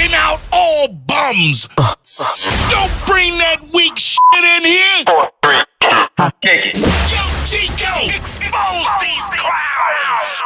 kicking out all bums. Don't bring that weak shit in here. 4, 3, 2, kick it. Yo, Chico, expose these clowns.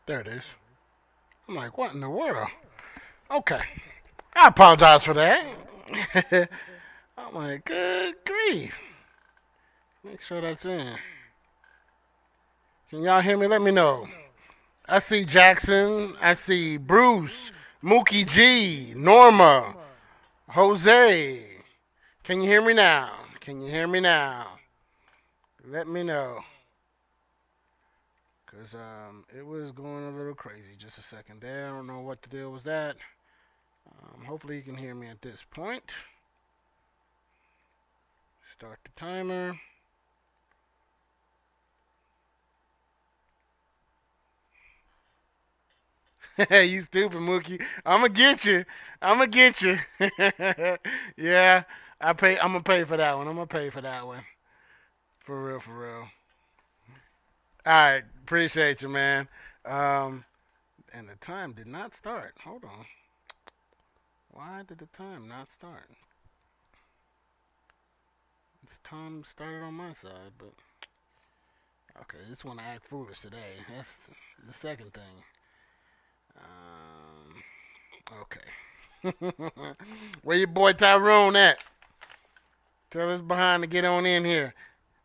There it is. I'm like, what in the world? Okay. I apologize for that. I'm like, good grief. Make sure that's in. Can y'all hear me? Let me know. I see Jackson. I see Bruce, Mookie G, Norma, Jose. Can you hear me now? Can you hear me now? Let me know. Because it was going a little crazy just a second there. I don't know what the deal was that. Hopefully you can hear me at this point. Start the timer. You stupid Mookie. I'ma get you. I'ma get you. Yeah, I'm gonna pay for that one. I'm gonna pay for that one. For real, for real. All right, appreciate you, man. And the time did not start. Hold on. Why did the time not start? This time started on my side, but okay, I just want to act foolish today. That's the second thing. Okay. Where your boy Tyrone at? Tell us behind to get on in here.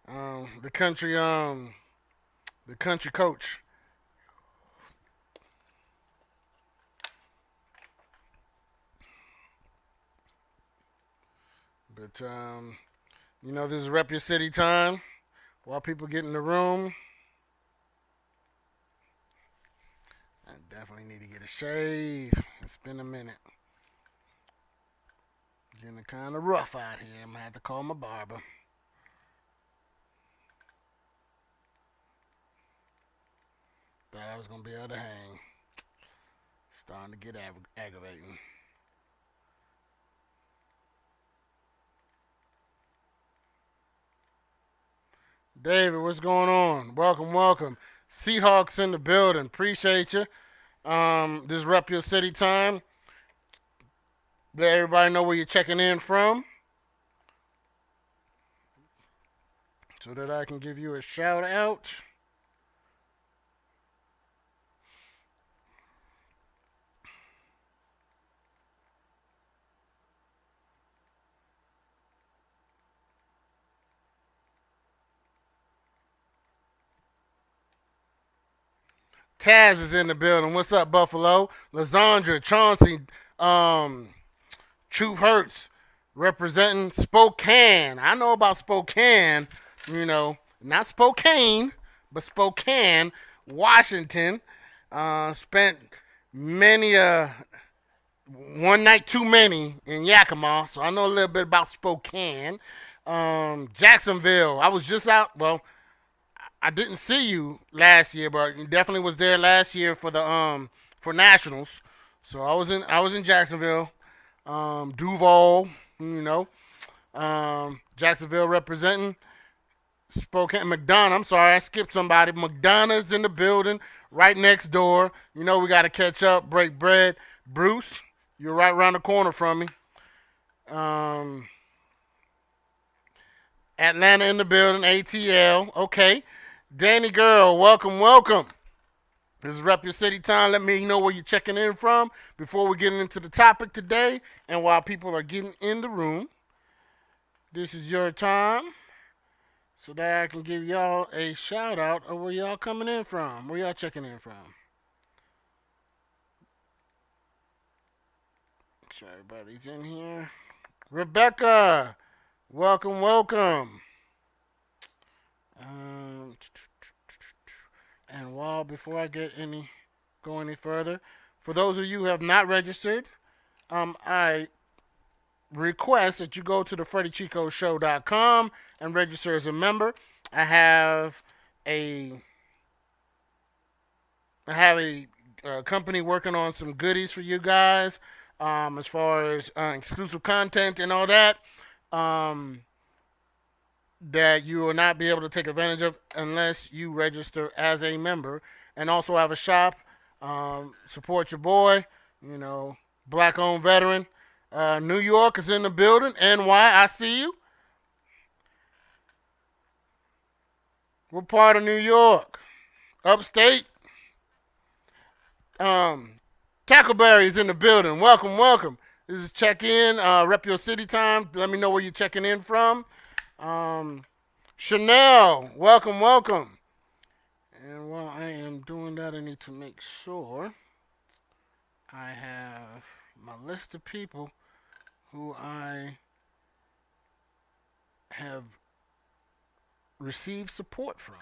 The country coach. But this is Rep Your City time. While people get in the room, I definitely need to get a shave. It's been a minute. Getting kind of rough out here. I'm gonna have to call my barber. Thought I was gonna be able to hang. Starting to get aggravating. David, what's going on? Welcome, welcome. Seahawks in the building. Appreciate you. This is Rep Your City time. Let everybody know where you're checking in from, so that I can give you a shout out. Taz is in the building. What's up, Buffalo? Lazandra, Chauncey, Truth Hurts, representing Spokane. I know about Spokane, not Spokane, but Spokane, Washington. Spent many one night too many in Yakima, so I know a little bit about Spokane. Jacksonville. I was just out. Well, I didn't see you last year, but you definitely was there last year for the for nationals. So I was in Jacksonville, Duval, Jacksonville representing Spokane. McDonough. I'm sorry, I skipped somebody. McDonough's in the building, right next door. We got to catch up, break bread. Bruce, you're right around the corner from me. Atlanta in the building, ATL. Okay. Danny Girl, welcome. This is Rep Your City time. Let me know where you're checking in from before we get into the topic today. And while people are getting in the room, this is your time so that I can give y'all a shout out of where y'all coming in from, where y'all checking in from. Make sure everybody's in here. Rebecca, welcome. And before I go any further, for those of you who have not registered, I request that you go to the FreddyChicoShow.com and register as a member. I have a company working on some goodies for you guys, as far as exclusive content and all that. That you will not be able to take advantage of unless you register as a member. And also have a shop. Support your boy, black-owned veteran. New York is in the building. NY, I see you. What part of New York? Upstate? Tackleberry is in the building. Welcome. This is check-in, Rep Your City time. Let me know where you're checking in from. Chanel, welcome. And while I am doing that, I need to make sure I have my list of people who I have received support from.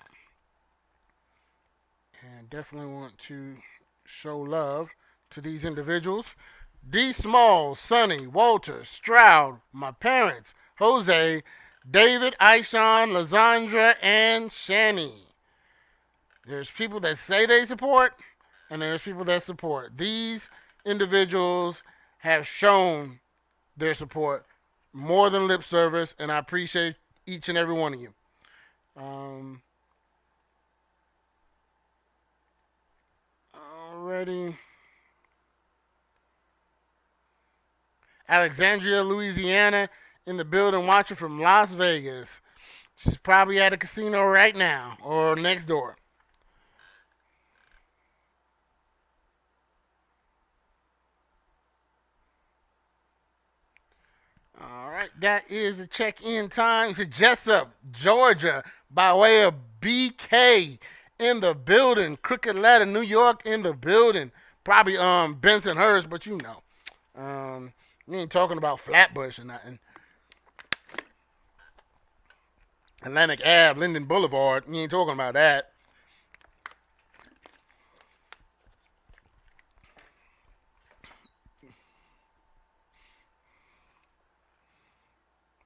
And definitely want to show love to these individuals. D. Small, Sonny, Walter, Stroud, my parents, Jose, David, Aishan, Lazandra, and Shani. There's people that say they support, and there's people that support. These individuals have shown their support more than lip service, and I appreciate each and every one of you. Already. Alexandria, Louisiana, in the building watching from Las Vegas. She's probably at a casino right now or next door. All right, that is the check-in time. It's Jessup, Georgia, by way of BK in the building. Crooked Letter, New York in the building. Probably Bensonhurst, but we ain't talking about Flatbush or nothing. Atlantic Ave, Linden Boulevard. You ain't talking about that.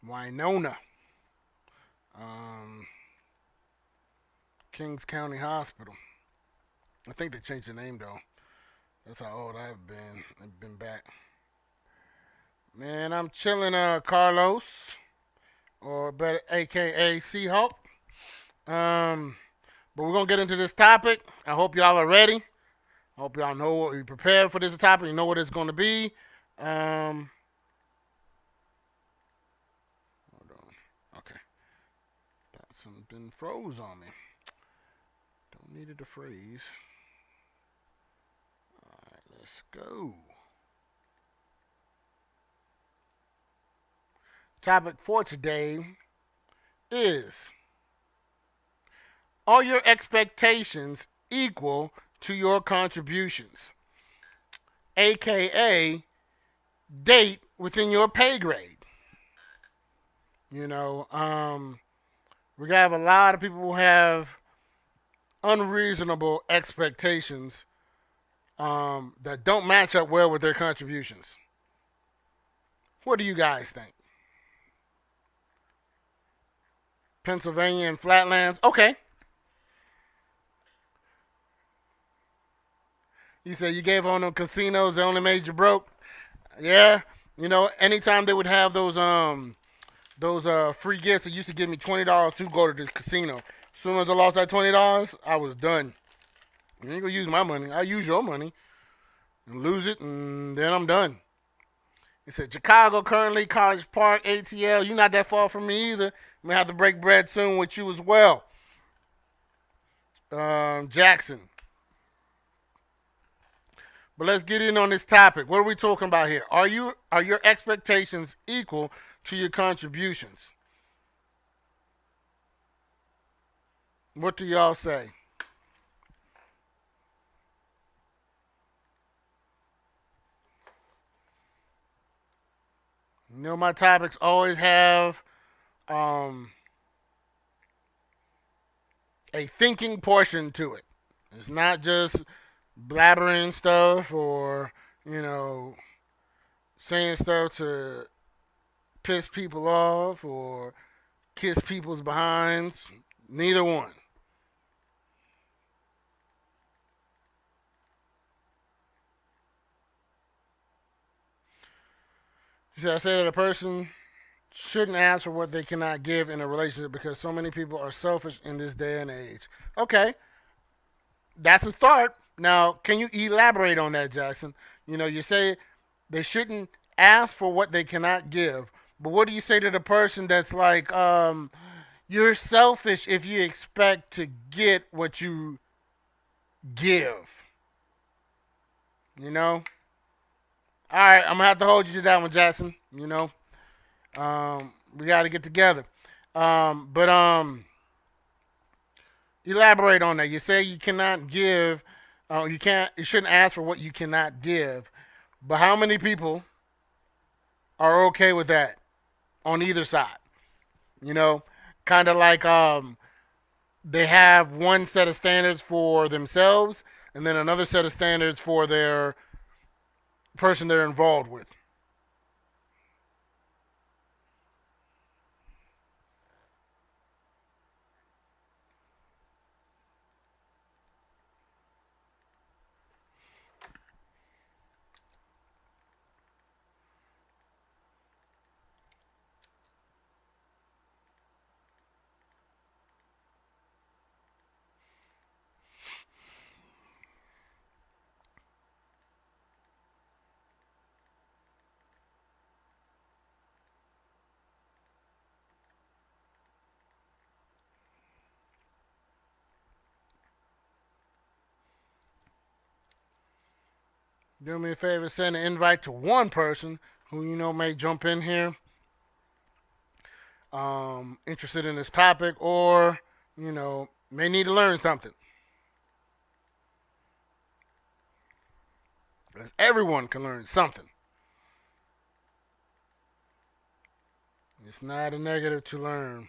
Winona. Kings County Hospital. I think they changed the name, though. That's how old I've been. I've been back. Man, I'm chilling, Carlos. Or better, a.k.a. Seahawk. But we're going to get into this topic. I hope y'all are ready. I hope y'all know what you're prepared for this topic. You know what it's going to be. Hold on. Okay. Thought something froze on me. Don't need it to freeze. All right, let's go. Topic for today is, are your expectations equal to your contributions, aka date within your pay grade. You know, we have a lot of people who have unreasonable expectations that don't match up well with their contributions. What do you guys think? Pennsylvania and Flatlands? Okay. You said you gave on them casinos, they only made you broke? Yeah. You know, anytime they would have those free gifts, it used to give me $20 to go to the casino. As soon as I lost that $20, I was done. You ain't gonna use my money. I'll use your money and lose it, and then I'm done. He said, Chicago currently, College Park, ATL. You're not that far from me either. I'm going to have to break bread soon with you as well. Jackson. But let's get in on this topic. What are we talking about here? Are your expectations equal to your contributions? What do y'all say? You know, my topics always have a thinking portion to it. It's not just blabbering stuff or, you know, saying stuff to piss people off or kiss people's behinds. Neither one. I say that a person shouldn't ask for what they cannot give in a relationship because so many people are selfish in this day and age. Okay, that's a start. Now, can you elaborate on that, Jackson? You know, you say they shouldn't ask for what they cannot give, but what do you say to the person that's like, you're selfish if you expect to get what you give? You know? All right, I'm gonna have to hold you to that one, Jackson. You know, we got to get together. But elaborate on that. You say you cannot give. You can't. You shouldn't ask for what you cannot give. But how many people are okay with that on either side? You know, kind of like they have one set of standards for themselves, and then another set of standards for their person they're involved with. Do me a favor, send an invite to one person who you know may jump in here, interested in this topic, or you know may need to learn something. Everyone can learn something. It's not a negative to learn.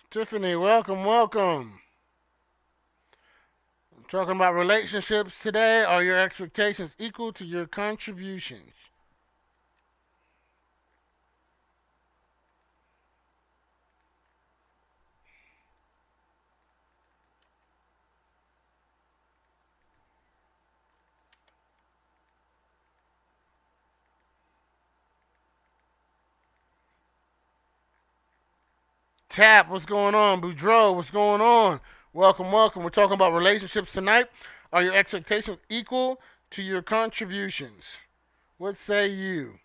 Tiffany, welcome, welcome. I'm talking about relationships today. Are your expectations equal to your contributions? Tap, what's going on? Boudreaux, what's going on? Welcome, welcome. We're talking about relationships tonight. Are your expectations equal to your contributions? What say you?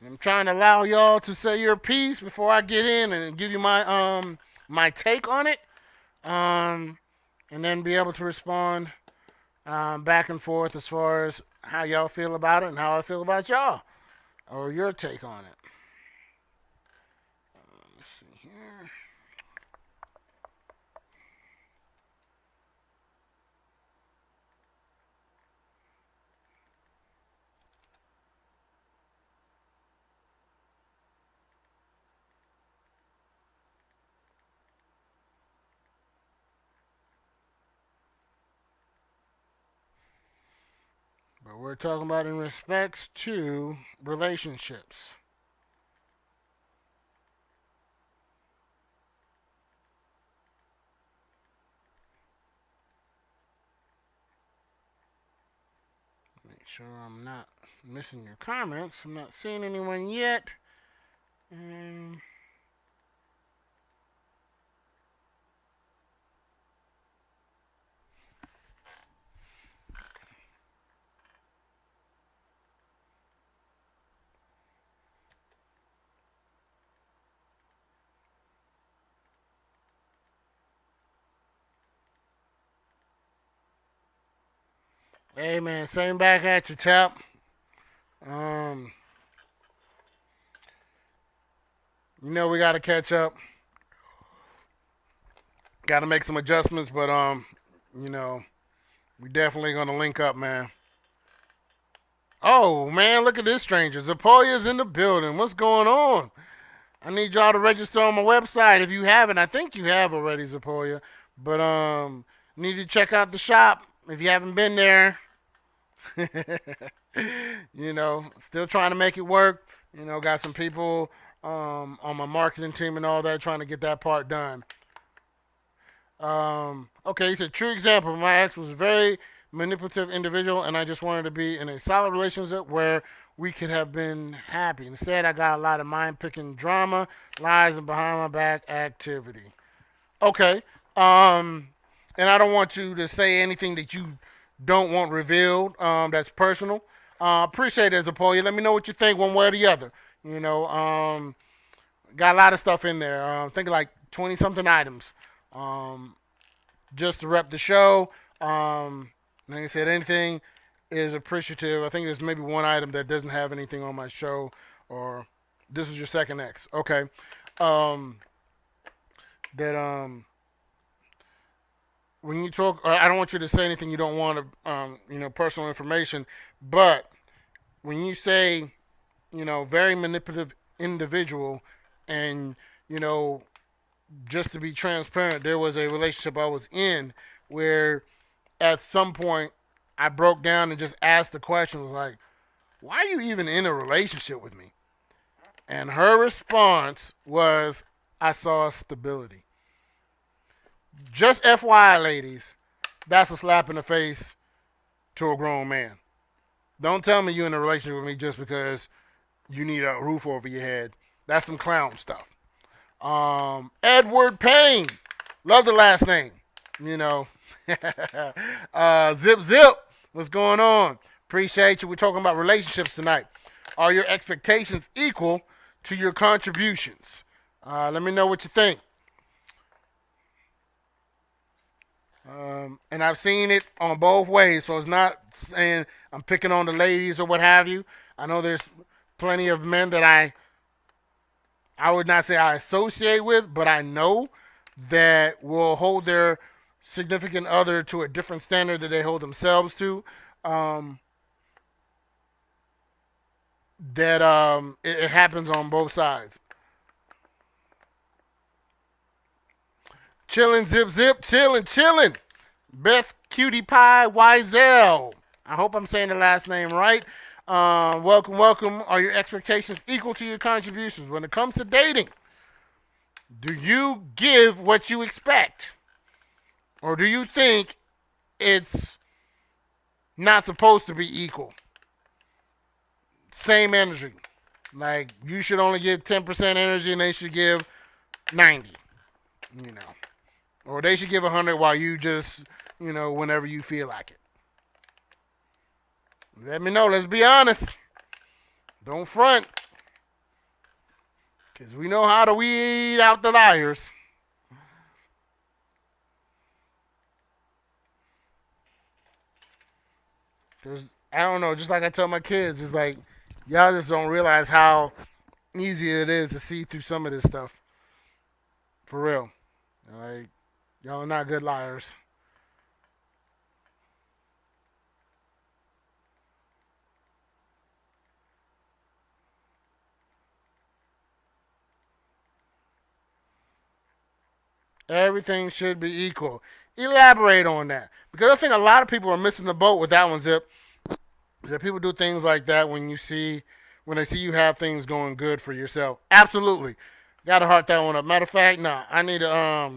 I'm trying to allow y'all to say your piece before I get in and give you my take on it, and then be able to respond back and forth as far as how y'all feel about it and how I feel about y'all or your take on it. Let's see here. But we're talking about in respects to relationships. Make sure I'm not missing your comments. I'm not seeing anyone yet. Um, hey man, same back at you, Tap. Um, we got to catch up. Got to make some adjustments, but you know, we definitely gonna link up, man. Oh man, look at this stranger. Zapoya's in the building. What's going on? I need y'all to register on my website if you haven't. I think you have already, Zapoya. But need to check out the shop if you haven't been there. Still trying to make it work. Got some people on my marketing team and all that trying to get that part done. Okay, he said, true example. My ex was a very manipulative individual, and I just wanted to be in a solid relationship where we could have been happy. Instead, I got a lot of mind-picking drama, lies, and behind-my-back activity. Okay, and I don't want you to say anything that you don't want revealed. That's personal. Appreciate it, Zapoya. Let me know what you think one way or the other. Got a lot of stuff in there. I think like 20-something items. Just to rep the show. Like I said, anything is appreciative. I think there's maybe one item that doesn't have anything on my show, or this is your second X. Okay. When you talk, I don't want you to say anything you don't want to, personal information. But when you say, very manipulative individual, and just to be transparent, there was a relationship I was in where at some point I broke down and just asked the question, was like, why are you even in a relationship with me? And her response was, I saw stability. Just FYI, ladies, that's a slap in the face to a grown man. Don't tell me you're in a relationship with me just because you need a roof over your head. That's some clown stuff. Edward Payne. Love the last name. Zip Zip. What's going on? Appreciate you. We're talking about relationships tonight. Are your expectations equal to your contributions? Let me know what you think. And I've seen it on both ways, so it's not saying I'm picking on the ladies or what have you. I know there's plenty of men that I would not say I associate with, but I know that will hold their significant other to a different standard that they hold themselves to. It happens on both sides. Chillin', Zip Zip, chillin'. Beth Cutie Pie Wiesel. I hope I'm saying the last name right. Welcome. Are your expectations equal to your contributions? When it comes to dating, do you give what you expect? Or do you think it's not supposed to be equal? Same energy. Like, you should only give 10% energy and they should give 90. Or they should give 100 while you just, whenever you feel like it. Let me know. Let's be honest. Don't front. Because we know how to weed out the liars. Because, I don't know, just like I tell my kids, it's like, y'all just don't realize how easy it is to see through some of this stuff. For real. Like, y'all are not good liars. Everything should be equal. Elaborate on that. Because I think a lot of people are missing the boat with that one, Zip. Is that people do things like that when they see you have things going good for yourself. Absolutely. Gotta heart that one up. Matter of fact, nah, I need to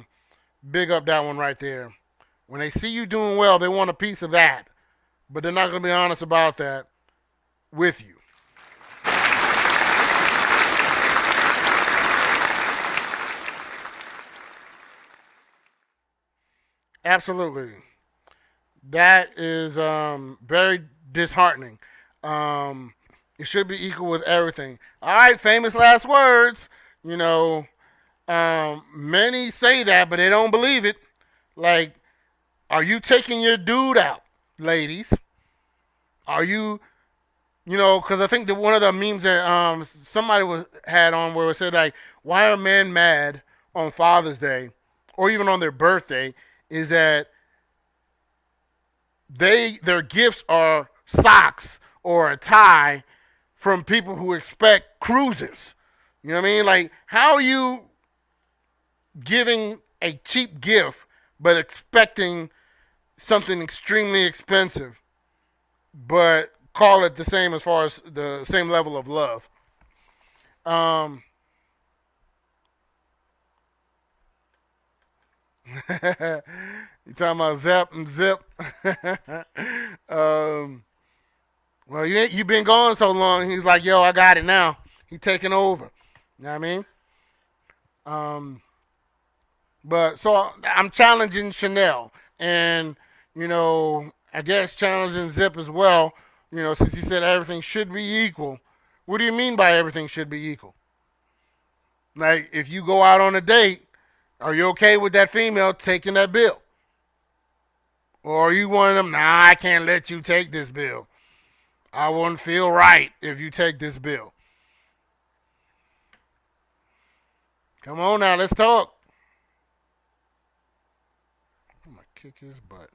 big up that one right there. When they see you doing well, they want a piece of that. But they're not gonna be honest about that with you. Absolutely. That is very disheartening. Um, it should be equal with everything. All right, famous last words. You know, many say that, but they don't believe it. Like, are you taking your dude out, ladies? Are you, because I think that one of the memes that somebody had on where it said like, why are men mad on Father's Day or even on their birthday? Is that their gifts are socks or a tie from people who expect cruises. You know what I mean? Like, how are you giving a cheap gift but expecting something extremely expensive, but call it the same as far as the same level of love? Um, you talking about Zep and Zip? um, well, you been gone so long. He's like, yo, I got it now. He taking over. You know what I mean? Um, but so I'm challenging Chanel, and I guess challenging Zip as well. Since he said everything should be equal. What do you mean by everything should be equal? Like, if you go out on a date, are you okay with that female taking that bill? Or are you one of them, nah, I can't let you take this bill. I wouldn't feel right if you take this bill. Come on now, let's talk. I'm going to kick his butt.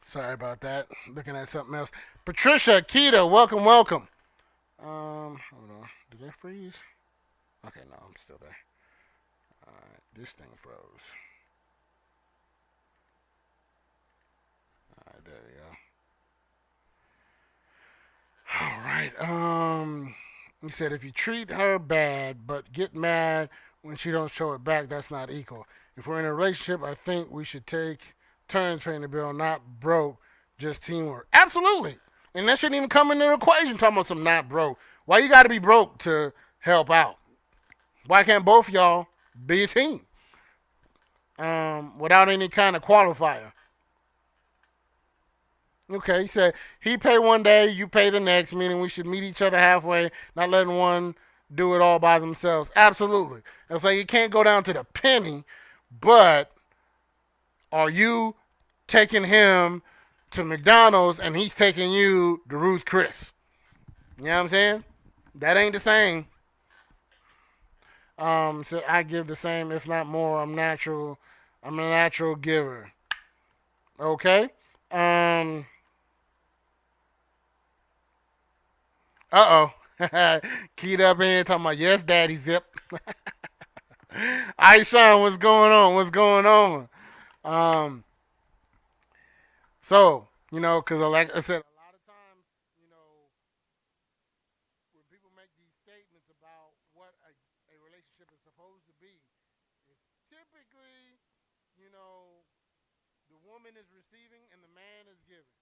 Sorry about that. Looking at something else. Patricia, Keita, welcome, welcome. Hold on. Did I freeze? Okay, no, I'm still there. Alright, this thing froze. Alright, there we go. Alright, he said if you treat her bad but get mad when she don't show it back, that's not equal. If we're in a relationship, I think we should take turns paying the bill, not broke, just teamwork. Absolutely. And that shouldn't even come into the equation talking about some not broke. Why you gotta be broke to help out? Why can't both y'all be a team? Without any kind of qualifier. Okay, he said he pay one day, you pay the next, meaning we should meet each other halfway, not letting one do it all by themselves. Absolutely. It's like you can't go down to the penny But are you taking him to McDonald's and he's taking you to Ruth Chris? You know what I'm saying? That ain't the same. So I give the same, if not more. I'm natural. I'm a natural giver. Okay. Uh oh. Keyed up in here talking about yes, daddy zip. Sean, what's going on? What's going on? Um, because like I said, a lot of times, when people make these statements about what a relationship is supposed to be, it's typically, you know, the woman is receiving and the man is giving.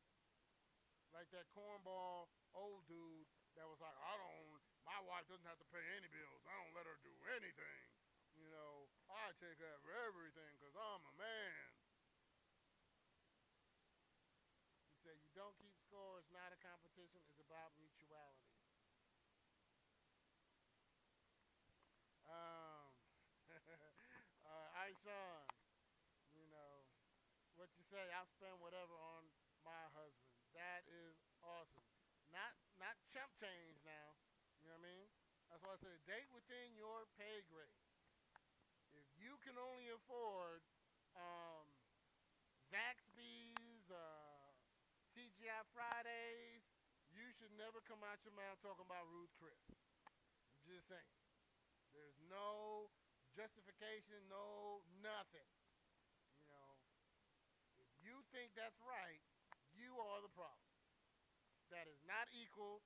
Like that cornball old dude that was like, my wife doesn't have to pay any bills. I don't let her do anything. I take care of everything because I'm a man. He said, you don't keep score. It's not a competition. It's about mutuality. Um, Sean, you know, what you say, I'll spend whatever on my husband. That is awesome. Not chump change now. You know what I mean? That's why I said date within your pay grade. If you can only afford um, Zaxby's, TGI Fridays, you should never come out your mouth talking about Ruth Chris. I'm just saying. There's no justification, no nothing. You know, if you think that's right, you are the problem. That is not equal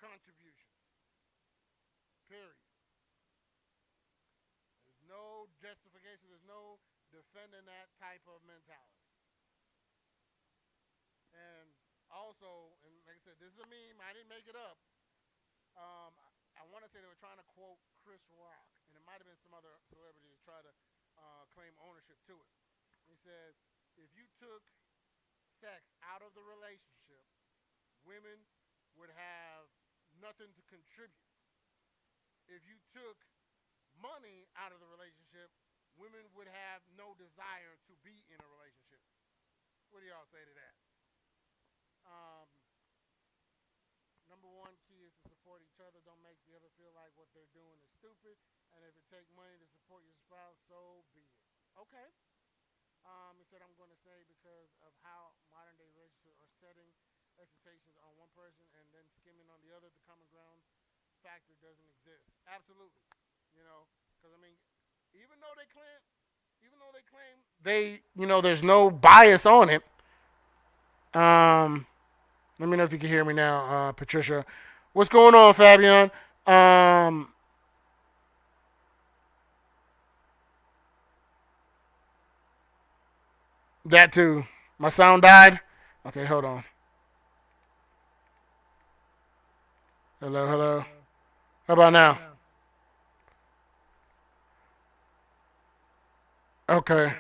contribution. Period. There's no justification. There's no defending that type of mentality. And also, and like I said, this is a meme. I didn't make it up. Um, I want to say they were trying to quote Chris Rock, and it might have been some other celebrities try to claim ownership to it. He said, if you took sex out of the relationship, women would have nothing to contribute. If you took money out of the relationship, women would have no desire to be in a relationship. What do y'all say to that? Um, Number one key is to support each other. Don't make the other feel like what they're doing is stupid. And if it takes money to support your spouse, so be it. Okay. He said, I'm going to say because of how modern day relationships are setting expectations on one person and then skimming on the other, the common ground factor doesn't exist. Absolutely. Because I mean, even though they claim there's no bias on it. Um, Let me know if you can hear me now, Patricia. What's going on, Fabian? That too. My sound died. Okay, hold on. Hello, hello. How about now? Okay.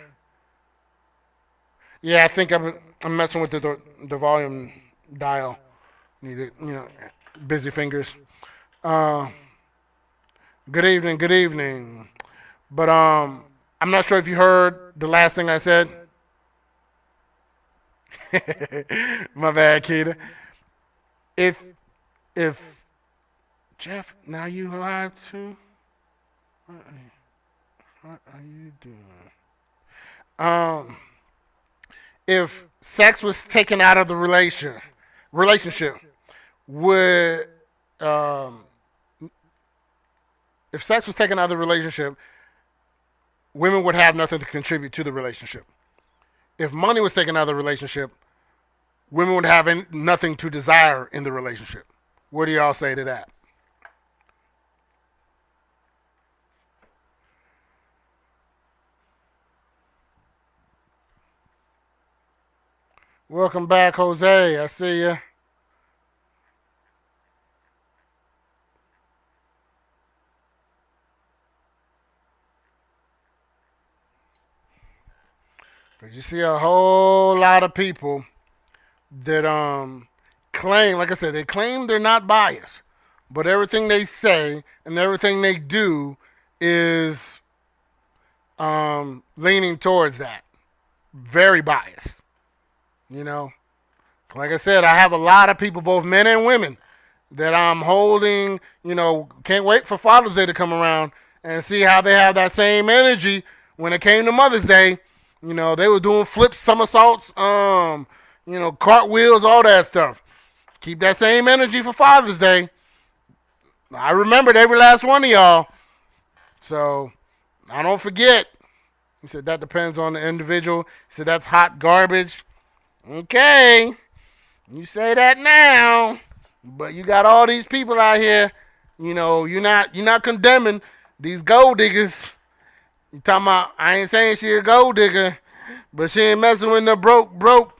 Yeah, I think I'm messing with the volume dial. Need it, busy fingers. Uh, Good evening, good evening. But I'm not sure if you heard the last thing I said. My bad, Keita. If if Jeff, now you live too. What are you doing? Um, if sex was taken out of the relationship, would um, if sex was taken out of the relationship, women would have nothing to contribute to the relationship. If money was taken out of the relationship, women would have nothing to desire in the relationship. What do y'all say to that? Welcome back, Jose. I see you. But you see a whole lot of people that claim, like I said, they claim they're not biased, but everything they say and everything they do is leaning towards that. Very biased. You know, like I said, I have a lot of people, both men and women, that I'm holding. You know, can't wait for Father's Day to come around and see how they have that same energy when it came to Mother's Day. You know, they were doing flips, somersaults, cartwheels, all that stuff. Keep that same energy for Father's Day. I remembered every last one of y'all. So I don't forget. He said that depends on the individual. He said that's hot garbage. Okay. You say that now. But you got all these people out here. You know, you're not condemning these gold diggers. You talking about, I ain't saying she a gold digger, but she ain't messing with the broke.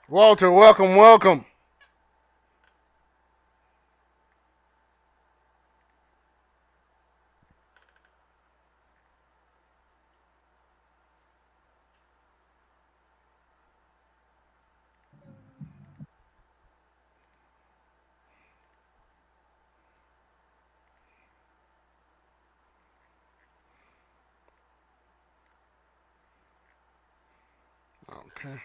Walter, welcome. Okay.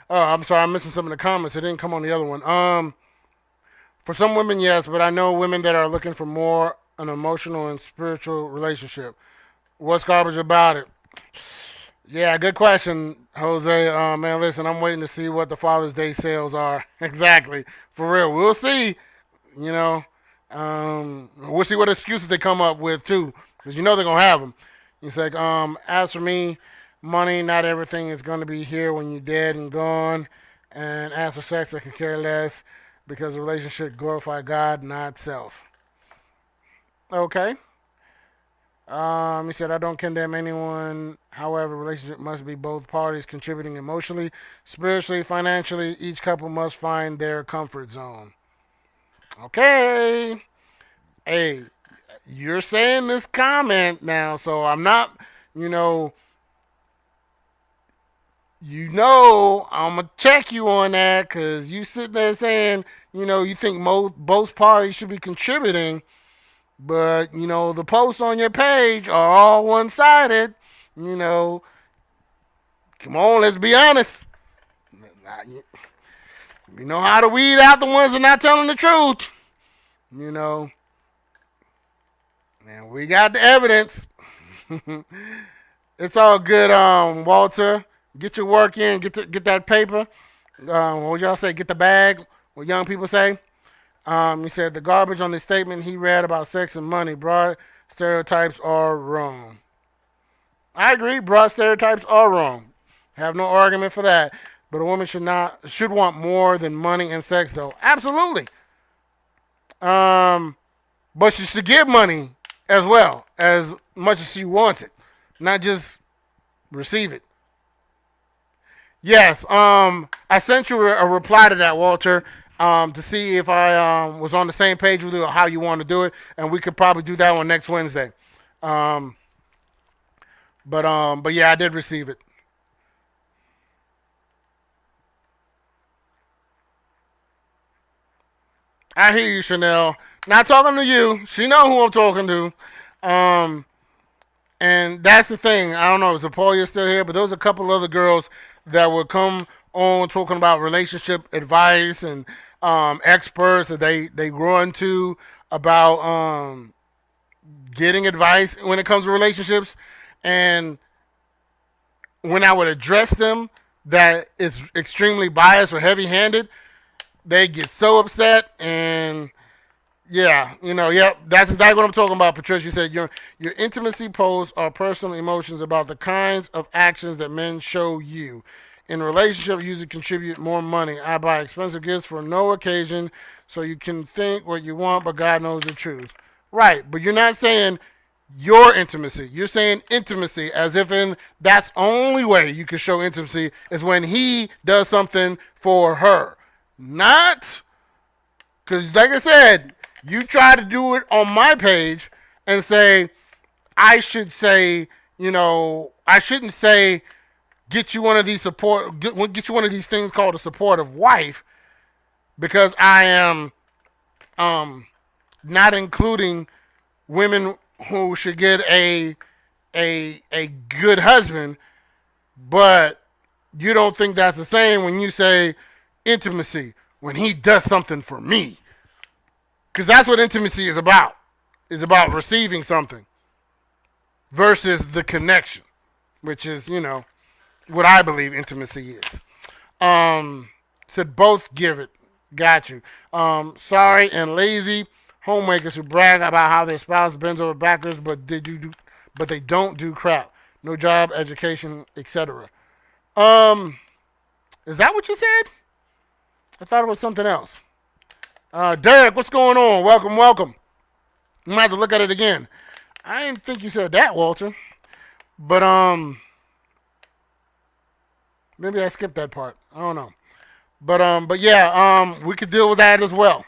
Oh, I'm sorry, I'm missing some of the comments. It didn't come on the other one. For some women, yes, but I know women that are looking for more an emotional and spiritual relationship. What's garbage about it? Yeah, good question, Jose. Man, listen, I'm waiting to see what the Father's Day sales are. Exactly. For real. We'll see. You know, we'll see what excuses they come up with, too, because you know they're going to have them. He's like, as for me, money, not everything is going to be here when you're dead and gone. And as for sex, I could care less because the relationship glorify God, not self. Okay. He said, I don't condemn anyone. However, relationship must be both parties contributing emotionally, spiritually, financially. Each couple must find their comfort zone. Okay. Hey, you're saying this comment now, so I'm not, you know, I'm going to check you on that because you sitting there saying, you think both parties should be contributing. But, the posts on your page are all one-sided. Come on, let's be honest. You know how to weed out the ones that are not telling the truth. And we got the evidence. It's all good, Walter. Get your work in. Get that paper. What would y'all say? Get the bag. What young people say. He said the garbage on the statement he read about sex and money. Broad stereotypes are wrong. I agree. Broad stereotypes are wrong. Have no argument for that. But a woman should want more than money and sex, though. Absolutely. But she should give money as well, as much as she wants it, not just receive it. Yes. I sent you a reply to that, Walter. To see if I was on the same page with you or how you want to do it, and we could probably do that one next Wednesday. But yeah, I did receive it. I hear you, Chanel. Not talking to you. She know who I'm talking to. And that's the thing. I don't know if Zapolia still here, but there was a couple other girls that would come on talking about relationship advice and experts that they run to about getting advice when it comes to relationships. And when I would address them that it's extremely biased or heavy-handed, they get so upset. And yeah, that's exactly what I'm talking about. Patricia said your intimacy posts are personal emotions about the kinds of actions that men show you. In a relationship, you usually contribute more money. I buy expensive gifts for no occasion, so you can think what you want, but God knows the truth. Right, but you're not saying your intimacy. You're saying intimacy as if in that's only way you can show intimacy is when he does something for her. Not because, like I said, you try to do it on my page and say, I should say, I shouldn't say, get you one of these get you one of these things called a supportive wife because I am not including women who should get a good husband, but you don't think that's the same when you say intimacy when he does something for me, because that's what intimacy is about. Is about receiving something versus the connection, which is what I believe intimacy is. Said both give it. Got you. Sorry and lazy homemakers who brag about how their spouse bends over backwards, but they don't do crap. No job, education, etc. Is that what you said? I thought it was something else. Derek, what's going on? Welcome. I'm gonna have to look at it again. I didn't think you said that, Walter. But maybe I skipped that part. I don't know. But yeah, we could deal with that as well.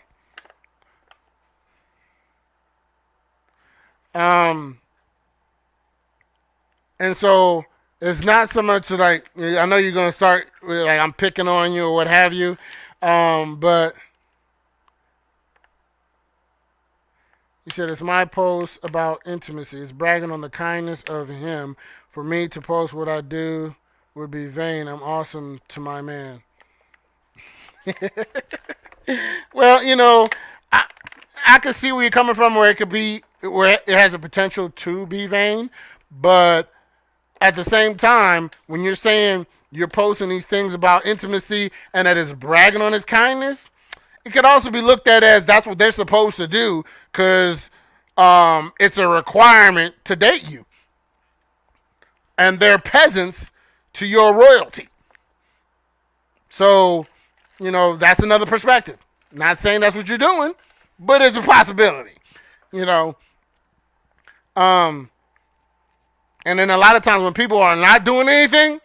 And so it's not so much like I know you're gonna start with, like I'm picking on you or what have you, but you said it's my post about intimacy. It's bragging on the kindness of him. For me to post what I do would be vain. I'm awesome to my man. Well, I could see where you're coming from, where it has a potential to be vain, but at the same time, when you're saying you're posting these things about intimacy and that it's bragging on his kindness, it could also be looked at as that's what they're supposed to do because it's a requirement to date you, and they're peasants to your royalty. So, that's another perspective. Not saying that's what you're doing, but it's a possibility. You know, and then a lot of times when people are not doing anything,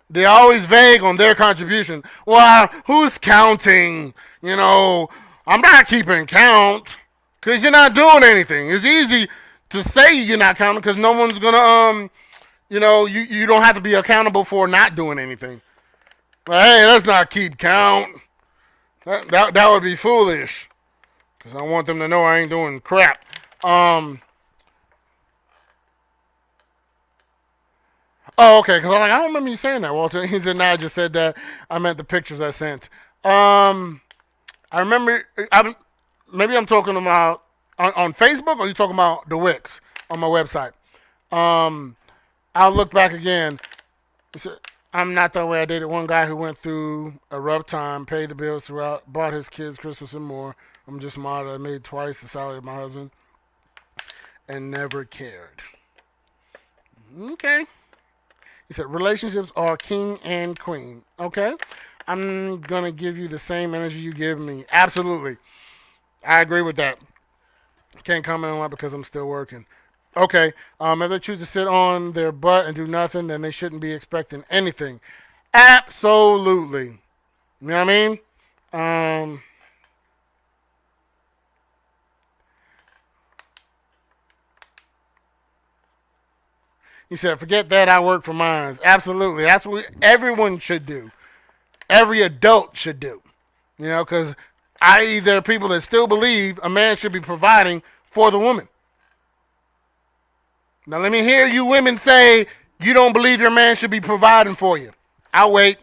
they're always vague on their contribution. Well, who's counting? I'm not keeping count because you're not doing anything. It's easy to say you're not counting because no one's gonna you don't have to be accountable for not doing anything. But hey, let's not keep count. That would be foolish because I want them to know I ain't doing crap. Oh, okay. Because I'm like, I don't remember you saying that, Walter. He said, "No, I just said that. I meant the pictures I sent." I remember. Maybe I'm talking about on Facebook, or are you talking about the Wix on my website? I'll look back again. He said, I'm not that way. I dated one guy who went through a rough time, paid the bills throughout, bought his kids Christmas and more. I'm just modest. I made twice the salary of my husband and never cared. Okay. He said, relationships are king and queen. Okay. I'm going to give you the same energy you give me. Absolutely. I agree with that. Can't comment on that because I'm still working. Okay. If they choose to sit on their butt and do nothing, then they shouldn't be expecting anything. Absolutely. You know what I mean? He said, forget that, I work for mine. Absolutely. That's what everyone should do. Every adult should do. Because there are people that still believe a man should be providing for the woman. Now let me hear you women say you don't believe your man should be providing for you. I'll wait.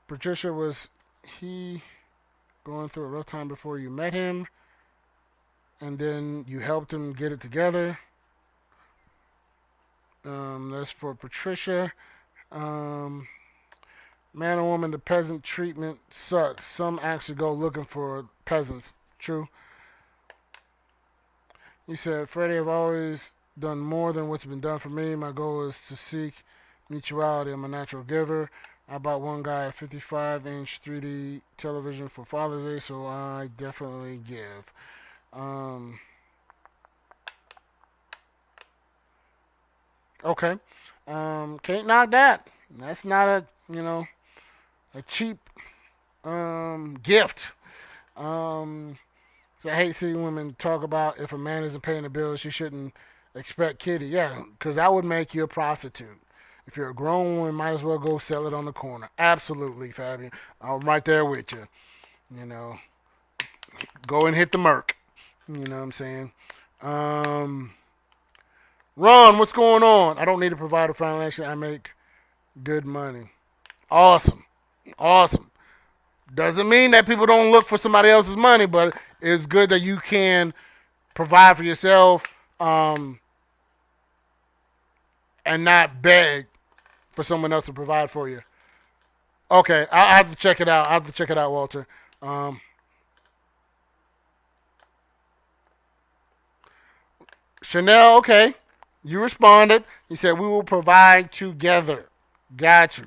Patricia, was he going through a rough time before you met him? And then you helped him get it together? That's for Patricia. Man or woman, the peasant treatment sucks. Some actually go looking for peasants. True. He said, Freddie, I've always done more than what's been done for me. My goal is to seek mutuality. I'm a natural giver. I bought one guy a 55-inch 3D television for Father's Day, so I definitely give. Um, okay. Can't knock that. That's not a cheap gift. Um, so I hate seeing women talk about if a man isn't paying the bills, she shouldn't expect kitty. Yeah, because that would make you a prostitute. If you're a grown woman, might as well go sell it on the corner. Absolutely, Fabian. I'm right there with you. You know, go and hit the merc. You know what I'm saying? Um, Ron, what's going on? I don't need to provide a financially. I make good money. Awesome. Awesome. Doesn't mean that people don't look for somebody else's money, but it's good that you can provide for yourself um, and not beg for someone else to provide for you. Okay, I have to check it out. I have to check it out, Walter. Um, Chanel, okay. You responded. You said we will provide together. Got you.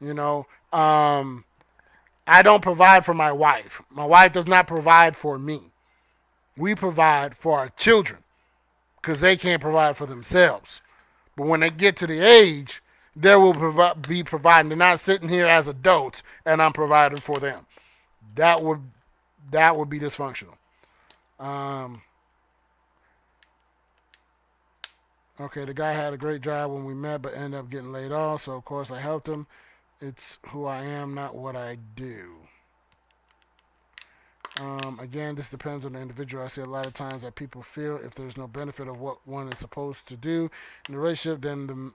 You know, I don't provide for my wife. My wife does not provide for me. We provide for our children because they can't provide for themselves. But when they get to the age, they will be providing. They're not sitting here as adults and I'm providing for them. That would be dysfunctional. Um, okay, the guy had a great job when we met, but ended up getting laid off. So of course I helped him. It's who I am, not what I do. Again, this depends on the individual. I see a lot of times that people feel if there's no benefit of what one is supposed to do in the relationship, then the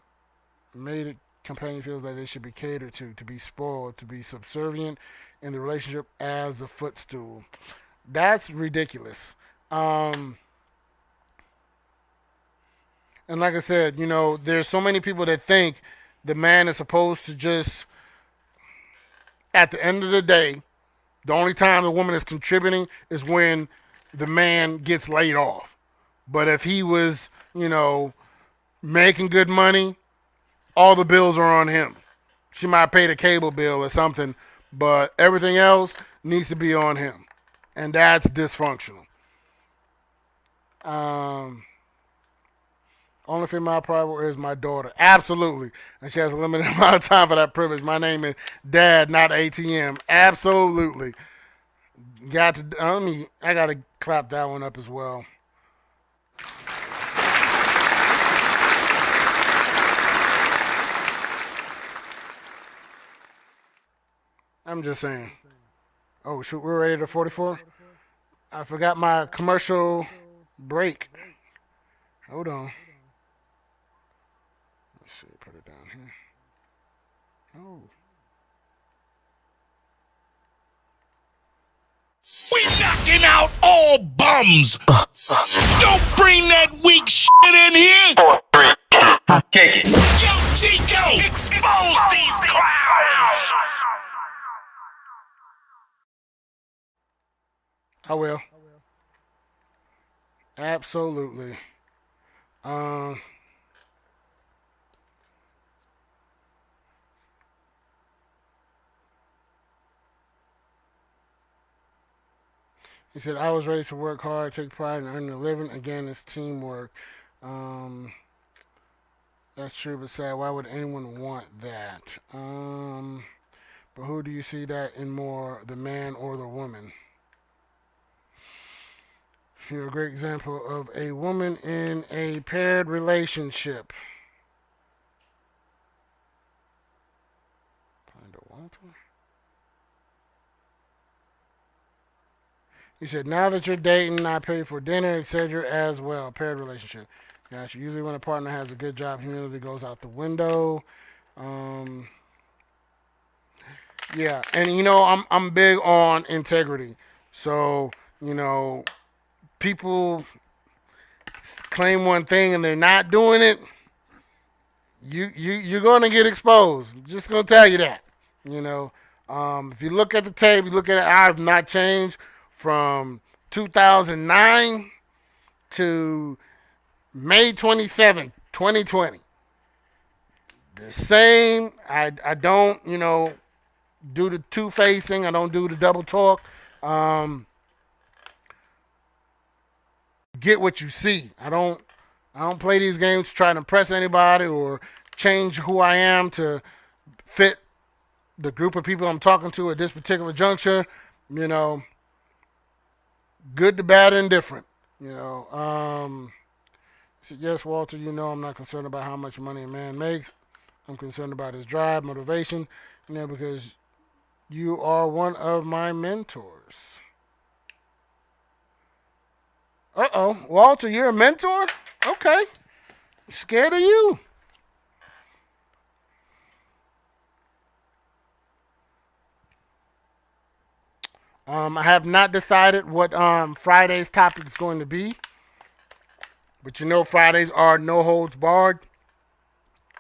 mated companion feels like they should be catered to be spoiled, to be subservient in the relationship as a footstool. That's ridiculous. Um, and like I said, there's so many people that think the man is supposed to just, at the end of the day, the only time the woman is contributing is when the man gets laid off. But if he was, making good money, all the bills are on him. She might pay the cable bill or something, but everything else needs to be on him. And that's dysfunctional. Um, Only female private is my daughter. Absolutely. And she has a limited amount of time for that privilege. My name is Dad, not ATM. Absolutely. I got to clap that one up as well. I'm just saying. Oh, shoot, we're ready to 44? I forgot my commercial break. Hold on. Let's see, put it down here. Oh. We knocking out all bums. Don't bring that weak shit in here. 4, 3, 2, kick it. Yo, Chico, expose these clowns. I will. Absolutely. Um, he said, I was raised to work hard, take pride in earning a living. Again, it's teamwork. Um, that's true, but sad. Why would anyone want that? But who do you see that in more, the man or the woman? You're a great example of a woman in a paired relationship. Find a Walter. He said, now that you're dating, I pay for dinner, etc. as well. Paired relationship. Gotcha. Usually when a partner has a good job, humility goes out the window. Yeah, and I'm big on integrity. So, people claim one thing and they're not doing it, you're gonna get exposed. Just gonna tell you that. If you look at the tape, you look at it. I have not changed from 2009 to May 27, 2020. the same. I don't, do the two-facing. I don't do the double talk. Get what you see. I don't play these games to try to impress anybody or change who I am to fit the group of people I'm talking to at this particular juncture. You know, good, the bad, and indifferent. He said, yes, Walter, I'm not concerned about how much money a man makes. I'm concerned about his drive, motivation, because you are one of my mentors. Uh-oh. Walter, you're a mentor? Okay. Scared of you. I have not decided what Friday's topic is going to be. But Fridays are no holds barred.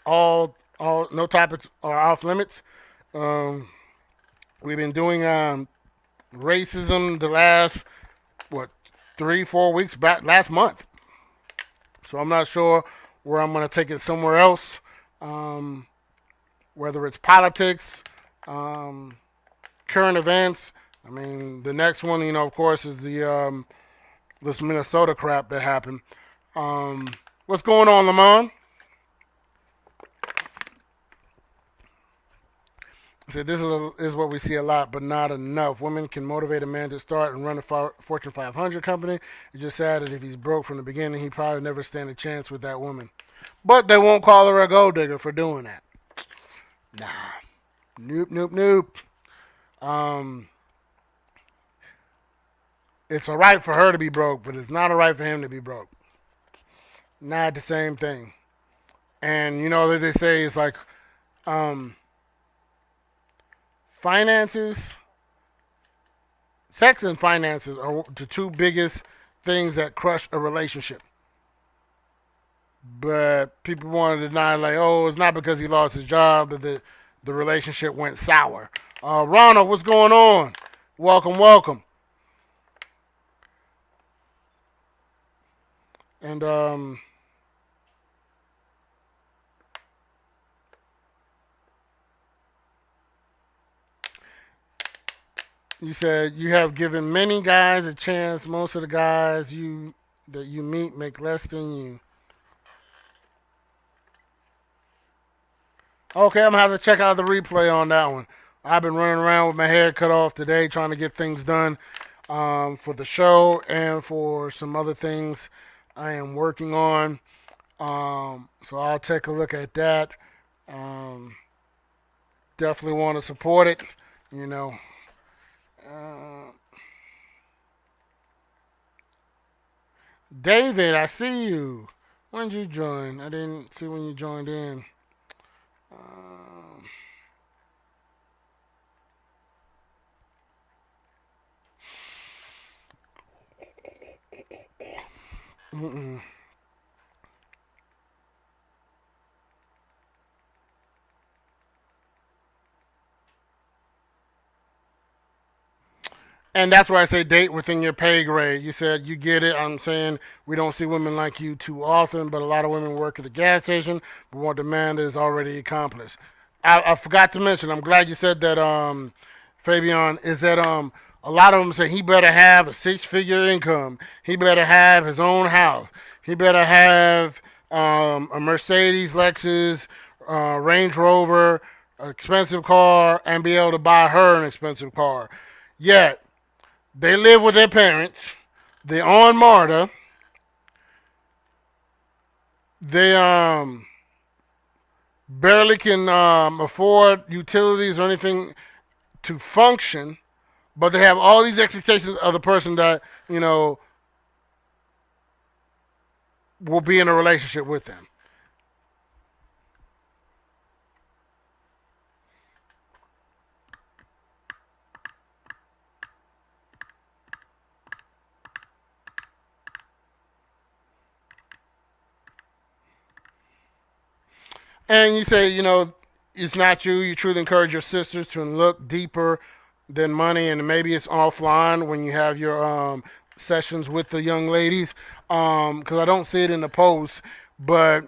All no topics are off limits. Um, we've been doing racism the last 3-4 weeks back last month. So I'm not sure where I'm going to take it somewhere else. Whether it's politics, current events. I mean, the next one, of course, is the this Minnesota crap that happened. What's going on, Lamont? I said, this is what we see a lot, but not enough. Women can motivate a man to start and run a Fortune 500 company. It's just sad that if he's broke from the beginning, he probably never stand a chance with that woman. But they won't call her a gold digger for doing that. Nah. Nope. It's all right for her to be broke, but it's not all right for him to be broke. Not the same thing. And they say it's like finances, sex and finances are the two biggest things that crush a relationship. But people want to deny, like, oh, it's not because he lost his job that the relationship went sour. Ronald, what's going on? Welcome. And you said you have given many guys a chance. Most of the guys that you meet make less than you. Okay, I'm going to have to check out the replay on that one. I've been running around with my head cut off today trying to get things done for the show and for some other things I am working on. So I'll take a look at that. Definitely want to support it, David, I see you. When did you join? I didn't see when you joined in. Mm-mm. And that's why I say date within your pay grade. You said you get it. I'm saying we don't see women like you too often, but a lot of women work at a gas station, but want demand is already accomplished. I forgot to mention, I'm glad you said that, Fabian, is that a lot of them say he better have a 6-figure income. He better have his own house. He better have a Mercedes, Lexus, Range Rover, expensive car, and be able to buy her an expensive car. Yet, they live with their parents. They're on MARTA. They barely can afford utilities or anything to function, but they have all these expectations of the person that will be in a relationship with them. And you say, it's not you. You truly encourage your sisters to look deeper than money, and maybe it's offline when you have your sessions with the young ladies. Because I don't see it in the post, but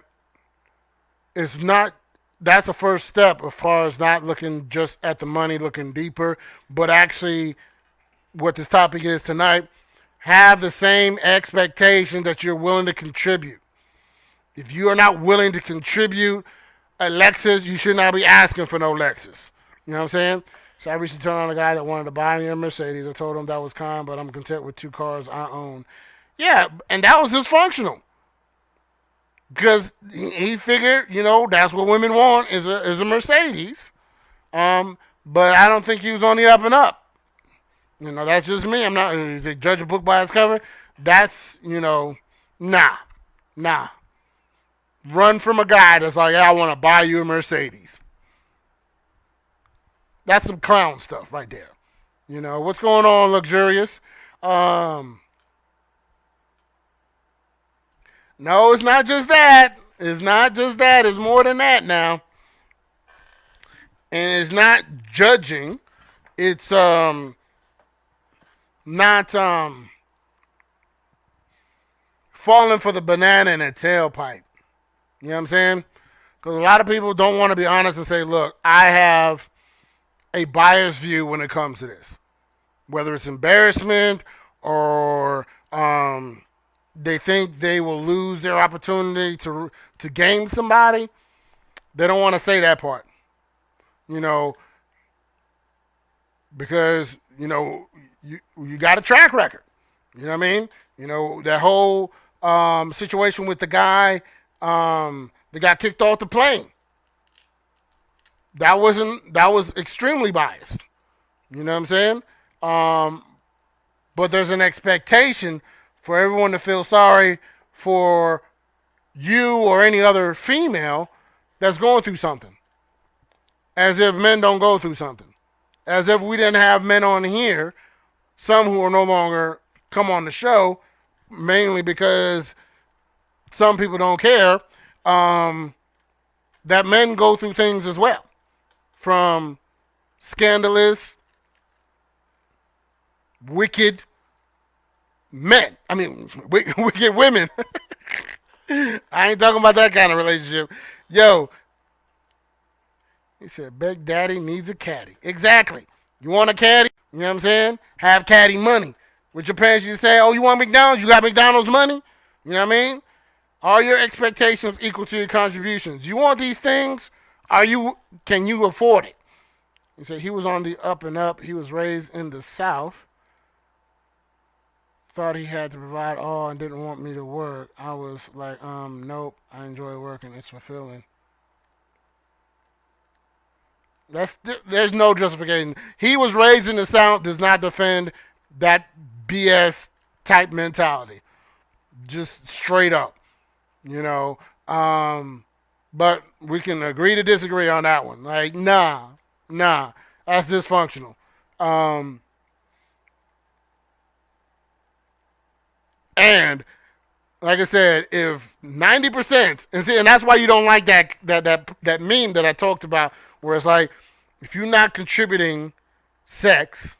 it's not that's the first step as far as not looking just at the money, looking deeper, but actually what this topic is tonight, have the same expectation that you're willing to contribute. If you are not willing to contribute a Lexus, you should not be asking for no Lexus. You know what I'm saying? So I recently turned on a guy that wanted to buy me a Mercedes. I told him that was kind, but I'm content with 2 cars I own. Yeah, and that was dysfunctional. Because he figured, that's what women want is a Mercedes. But I don't think he was on the up and up. That's just me. I'm not to judge a book by its cover. That's nah, nah. Run from a guy that's like, yeah, I want to buy you a Mercedes. That's some clown stuff right there. What's going on, luxurious? No, it's not just that. It's not just that. It's more than that now. And it's not judging. It's not falling for the banana in a tailpipe. You know what I'm saying? Because a lot of people don't want to be honest and say, look, I have a biased view when it comes to this. Whether it's embarrassment or they think they will lose their opportunity to game somebody, they don't want to say that part. Because, you got a track record. You know what I mean? That whole situation with the guy that got kicked off the plane. That was extremely biased. You know what I'm saying? But there's an expectation for everyone to feel sorry for you or any other female that's going through something. As if men don't go through something. As if we didn't have men on here, some who are no longer come on the show, mainly because some people don't care, that men go through things as well. From scandalous, wicked men. I mean, wicked women. I ain't talking about that kind of relationship. Yo, he said, Big Daddy needs a caddy. Exactly. You want a caddy? You know what I'm saying? Have caddy money. With your parents, you say, oh, you want McDonald's? You got McDonald's money? You know what I mean? Are your expectations equal to your contributions? You want these things? Can you afford it? He said he was on the up and up. He was raised in the South. Thought he had to provide all and didn't want me to work. I was like, nope. I enjoy working. It's fulfilling. There's no justification. He was raised in the South. Does not defend that BS type mentality. Just straight up, But we can agree to disagree on that one. Like, nah, that's dysfunctional. And like I said, if 90%, and that's why you don't like that meme that I talked about, where it's like, if you're not contributing sex,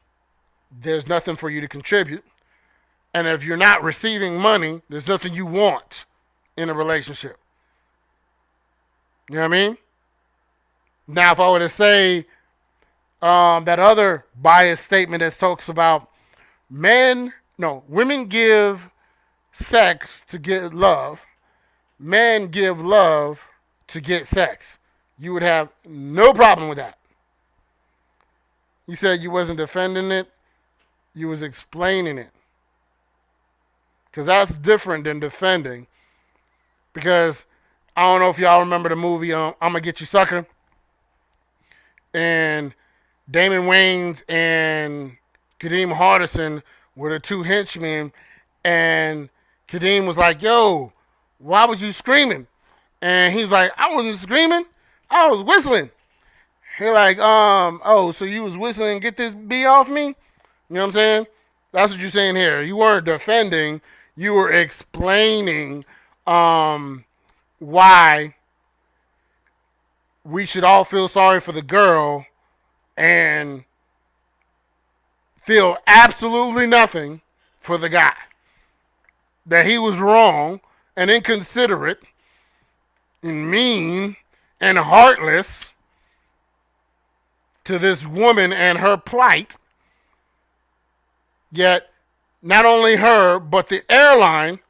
there's nothing for you to contribute. And if you're not receiving money, there's nothing you want in a relationship. You know what I mean? Now, if I were to say that other biased statement that talks about women give sex to get love, men give love to get sex, you would have no problem with that. You said you wasn't defending it, you was explaining it. Because that's different than defending. Because I don't know if y'all remember the movie I'm Gonna Get You Sucker. And Damon Wayans and Kadeem Hardison were the two henchmen. And Kadeem was like, yo, why was you screaming? And he was like, I wasn't screaming. I was whistling. He like, oh, so you was whistling, get this B off me? You know what I'm saying? That's what you're saying here. You weren't defending. You were explaining why we should all feel sorry for the girl and feel absolutely nothing for the guy. That he was wrong and inconsiderate and mean and heartless to this woman and her plight. Yet, not only her, but the airline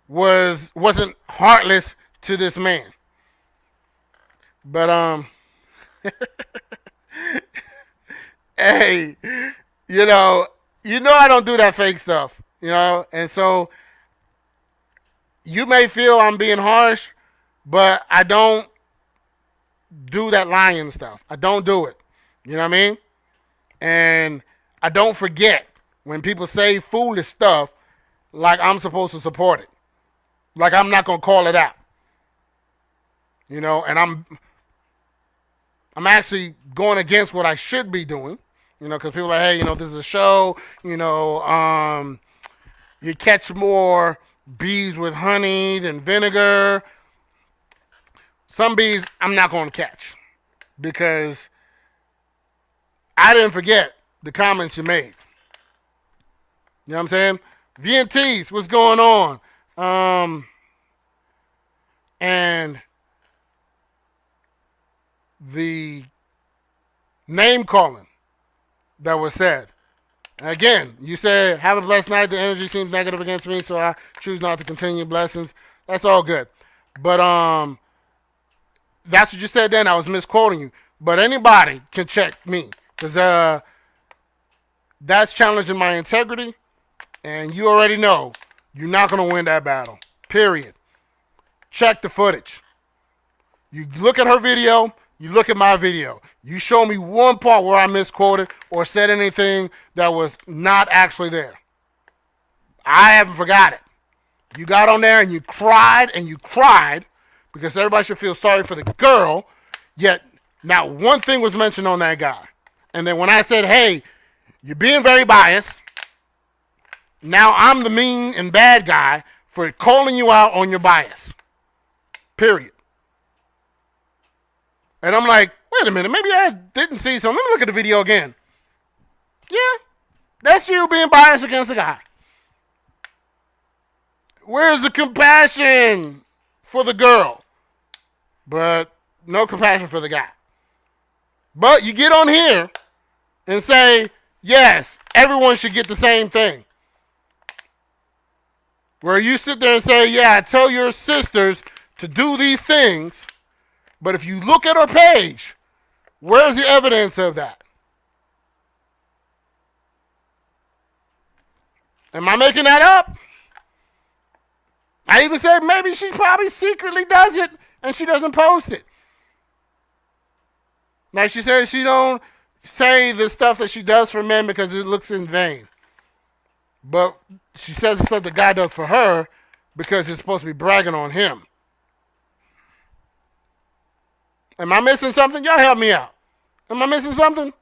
wasn't heartless to this man. But hey, I don't do that fake stuff, and so you may feel I'm being harsh, but I don't do that lying stuff. I don't do it. You know what I mean? And I don't forget when people say foolish stuff like I'm supposed to support it. Like I'm not going to call it out. And I'm actually going against what I should be doing. Because people are like, hey, this is a show. You catch more bees with honey than vinegar. Some bees I'm not going to catch because I didn't forget the comments you made. You know what I'm saying? VNTs, what's going on? And the name calling that was said. Again, you said, have a blessed night. The energy seems negative against me, so I choose not to continue. Blessings. That's all good. But that's what you said then. I was misquoting you. But anybody can check me. Because that's challenging my integrity. And you already know you're not going to win that battle. Period. Check the footage. You look at her video. You look at my video. You show me one part where I misquoted or said anything that was not actually there. I haven't forgot it. You got on there and you cried because everybody should feel sorry for the girl, yet not one thing was mentioned on that guy. And then when I said, hey, you're being very biased, now I'm the mean and bad guy for calling you out on your bias. Period. And I'm like, wait a minute, maybe I didn't see something. Let me look at the video again. Yeah, that's you being biased against the guy. Where's the compassion for the girl? But no compassion for the guy. But you get on here and say, yes, everyone should get the same thing. Where you sit there and say, yeah, I tell your sisters to do these things. But if you look at her page, where's the evidence of that? Am I making that up? I even said maybe she probably secretly does it and she doesn't post it. Like she says she don't say the stuff that she does for men because it looks in vain. But she says the stuff the guy does for her because it's supposed to be bragging on him. Am I missing something? Y'all help me out. Am I missing something?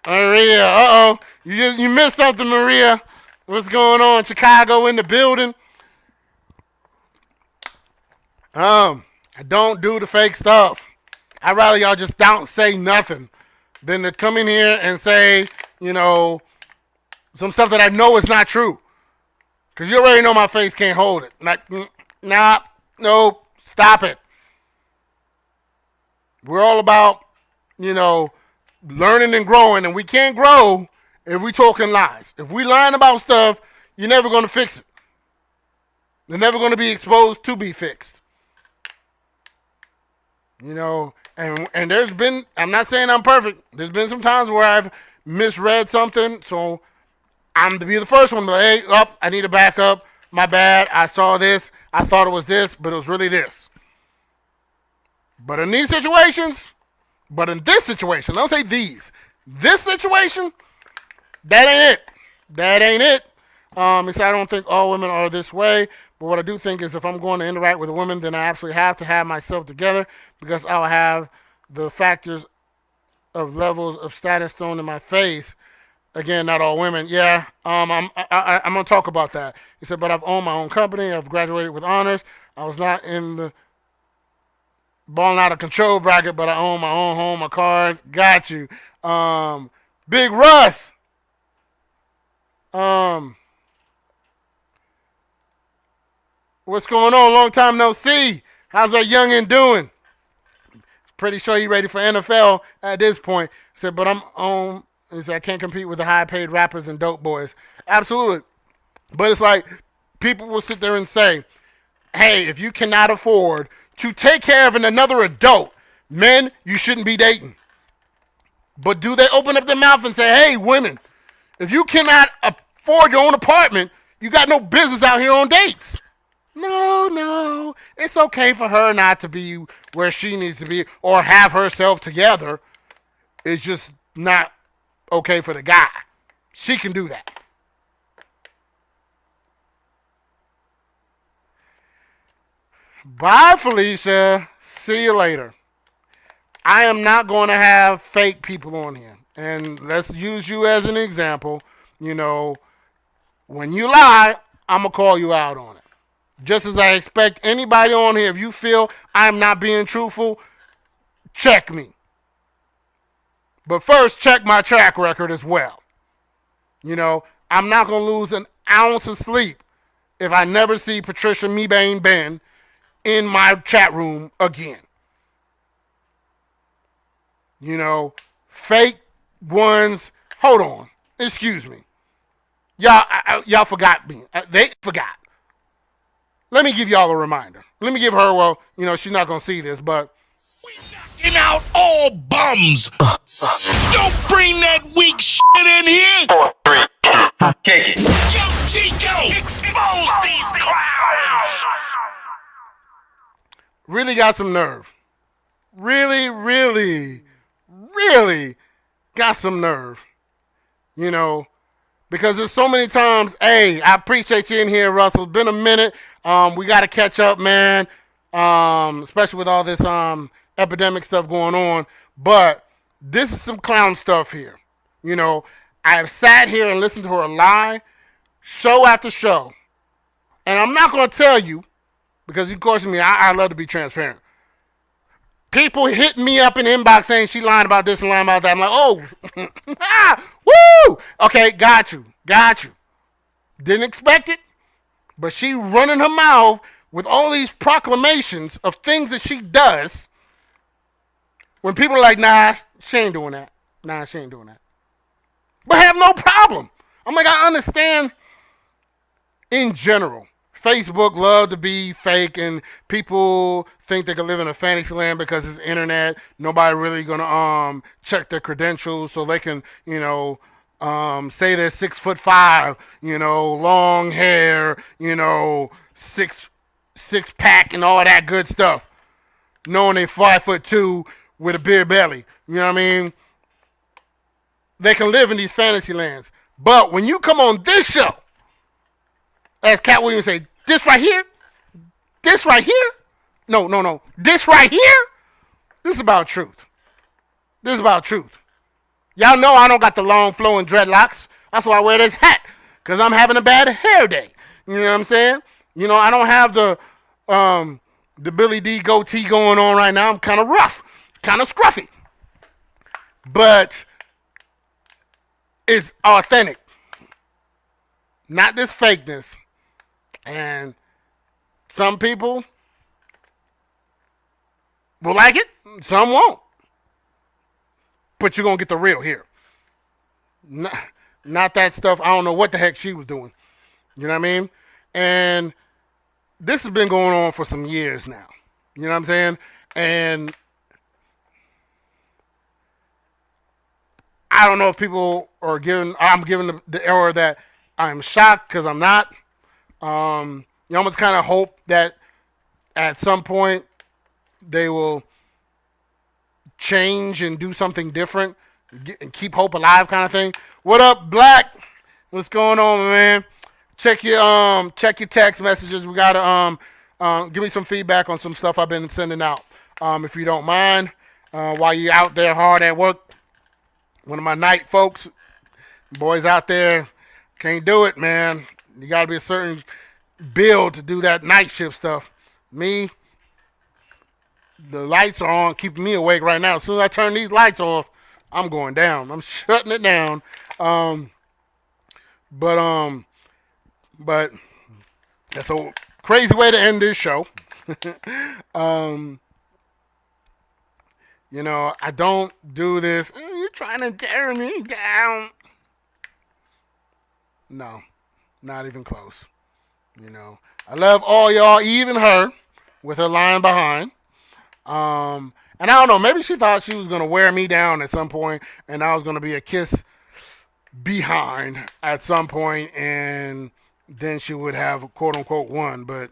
Maria, uh-oh. You missed something, Maria. What's going on? Chicago in the building. I don't do the fake stuff. I'd rather y'all just don't say nothing than to come in here and say, some stuff that I know is not true. Because you already know my face can't hold it. Nope. Stop it. We're all about, learning and growing, and we can't grow if we talking lies. If we lying about stuff, you're never going to fix it. They're never going to be exposed to be fixed. And there's been, I'm not saying I'm perfect. There's been some times where I've misread something, so I'm to be the first one to hey, I need to back up. My bad. I saw this. I thought it was this, but it was really this. But in these situations, in this situation, don't say these. This situation, that ain't it. That ain't it. I don't think all women are this way. But what I do think is if I'm going to interact with a woman, then I absolutely have to have myself together because I'll have the factors of levels of status thrown in my face. Again, not all women. Yeah, I'm going to talk about that. He said, but I've owned my own company. I've graduated with honors. I was not in the balling out of control bracket, but I own my own home, my cars. Got you. Big Russ. What's going on? Long time no see. How's that youngin' doing? Pretty sure he ready for NFL at this point. He said, but I'm on. He said, I can't compete with the high-paid rappers and dope boys. Absolutely. But it's like people will sit there and say, hey, if you cannot afford to take care of another adult, men, you shouldn't be dating. But do they open up their mouth and say, hey, women, if you cannot afford your own apartment, you got no business out here on dates? No. It's okay for her not to be where she needs to be or have herself together. It's just not okay for the guy. She can do that. Bye, Felicia. See you later. I am not going to have fake people on here. And let's use you as an example. You know, when you lie, I'm going to call you out on it. Just as I expect anybody on here, if you feel I'm not being truthful, check me. But first, check my track record as well. You know, I'm not going to lose an ounce of sleep if I never see Patricia Mebane Ben in my chat room again. You know, fake ones. Hold on. Excuse me. Y'all forgot me. They forgot. Let me give y'all a reminder. Let me give her, well, you know, she's not going to see this, but. We knocking out all bums. Don't bring that weak shit in here. 4, 3, 2, kick it. Yo, Chico. Expose these clowns. Really got some nerve. Really got some nerve. You know, because there's so many times, hey, I appreciate you in here, Russell. It's been a minute. We got to catch up, man, especially with all this epidemic stuff going on. But this is some clown stuff here. You know, I've sat here and listened to her lie show after show. And I'm not going to tell you, because of course, I love to be transparent. People hit me up in the inbox saying she lying about this and lying about that. I'm like, oh, woo! Okay, got you. Didn't expect it, but she running her mouth with all these proclamations of things that she does. When people are like, nah, she ain't doing that. But have no problem. I'm like, I understand in general. Facebook love to be fake, and people think they can live in a fantasy land because it's internet. Nobody really gonna check their credentials, so they can, you know, say they're 6'5", you know, long hair, you know, six pack and all that good stuff, knowing they 5'2" with a beer belly. You know what I mean? They can live in these fantasy lands, but when you come on this show, as Cat Williams say, this right here? No. This right here? This is about truth. Y'all know I don't got the long flowing dreadlocks. That's why I wear this hat. Because I'm having a bad hair day. You know what I'm saying? You know, I don't have the Billy D goatee going on right now. I'm kind of rough. Kind of scruffy. But it's authentic. Not this fakeness. And some people will like it, some won't. But you're going to get the real here. Not that stuff. I don't know what the heck she was doing. You know what I mean? And this has been going on for some years now. You know what I'm saying? And I don't know if people are I'm giving the error that I'm shocked because I'm not. You almost kind of hope that at some point they will change and do something different and keep hope alive, kind of thing. What up, Black? What's going on, man? Check your text messages. We gotta give me some feedback on some stuff I've been sending out, if you don't mind. While you're out there hard at work, one of my night folks, boys out there, can't do it, man. You gotta be a certain build to do that night shift stuff. Me, the lights are on, keeping me awake right now. As soon as I turn these lights off, I'm going down. I'm shutting it down. But that's a crazy way to end this show. I don't do this. You're trying to tear me down. No, not even close. I love all y'all, even her, with her lying behind. And I don't know, maybe she thought she was gonna wear me down at some point, and I was gonna be a kiss behind at some point, and then she would have quote unquote won. But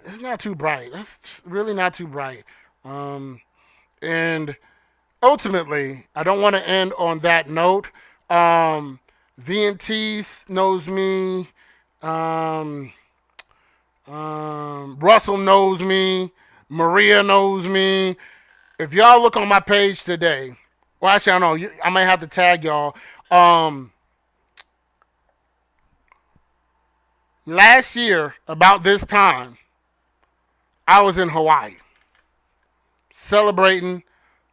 it's not too bright. It's really not too bright. And ultimately, I don't want to end on that note. VNT knows me. Russell knows me. Maria knows me. If y'all look on my page today, well, actually, I don't know. I might have to tag y'all. Last year, about this time, I was in Hawaii celebrating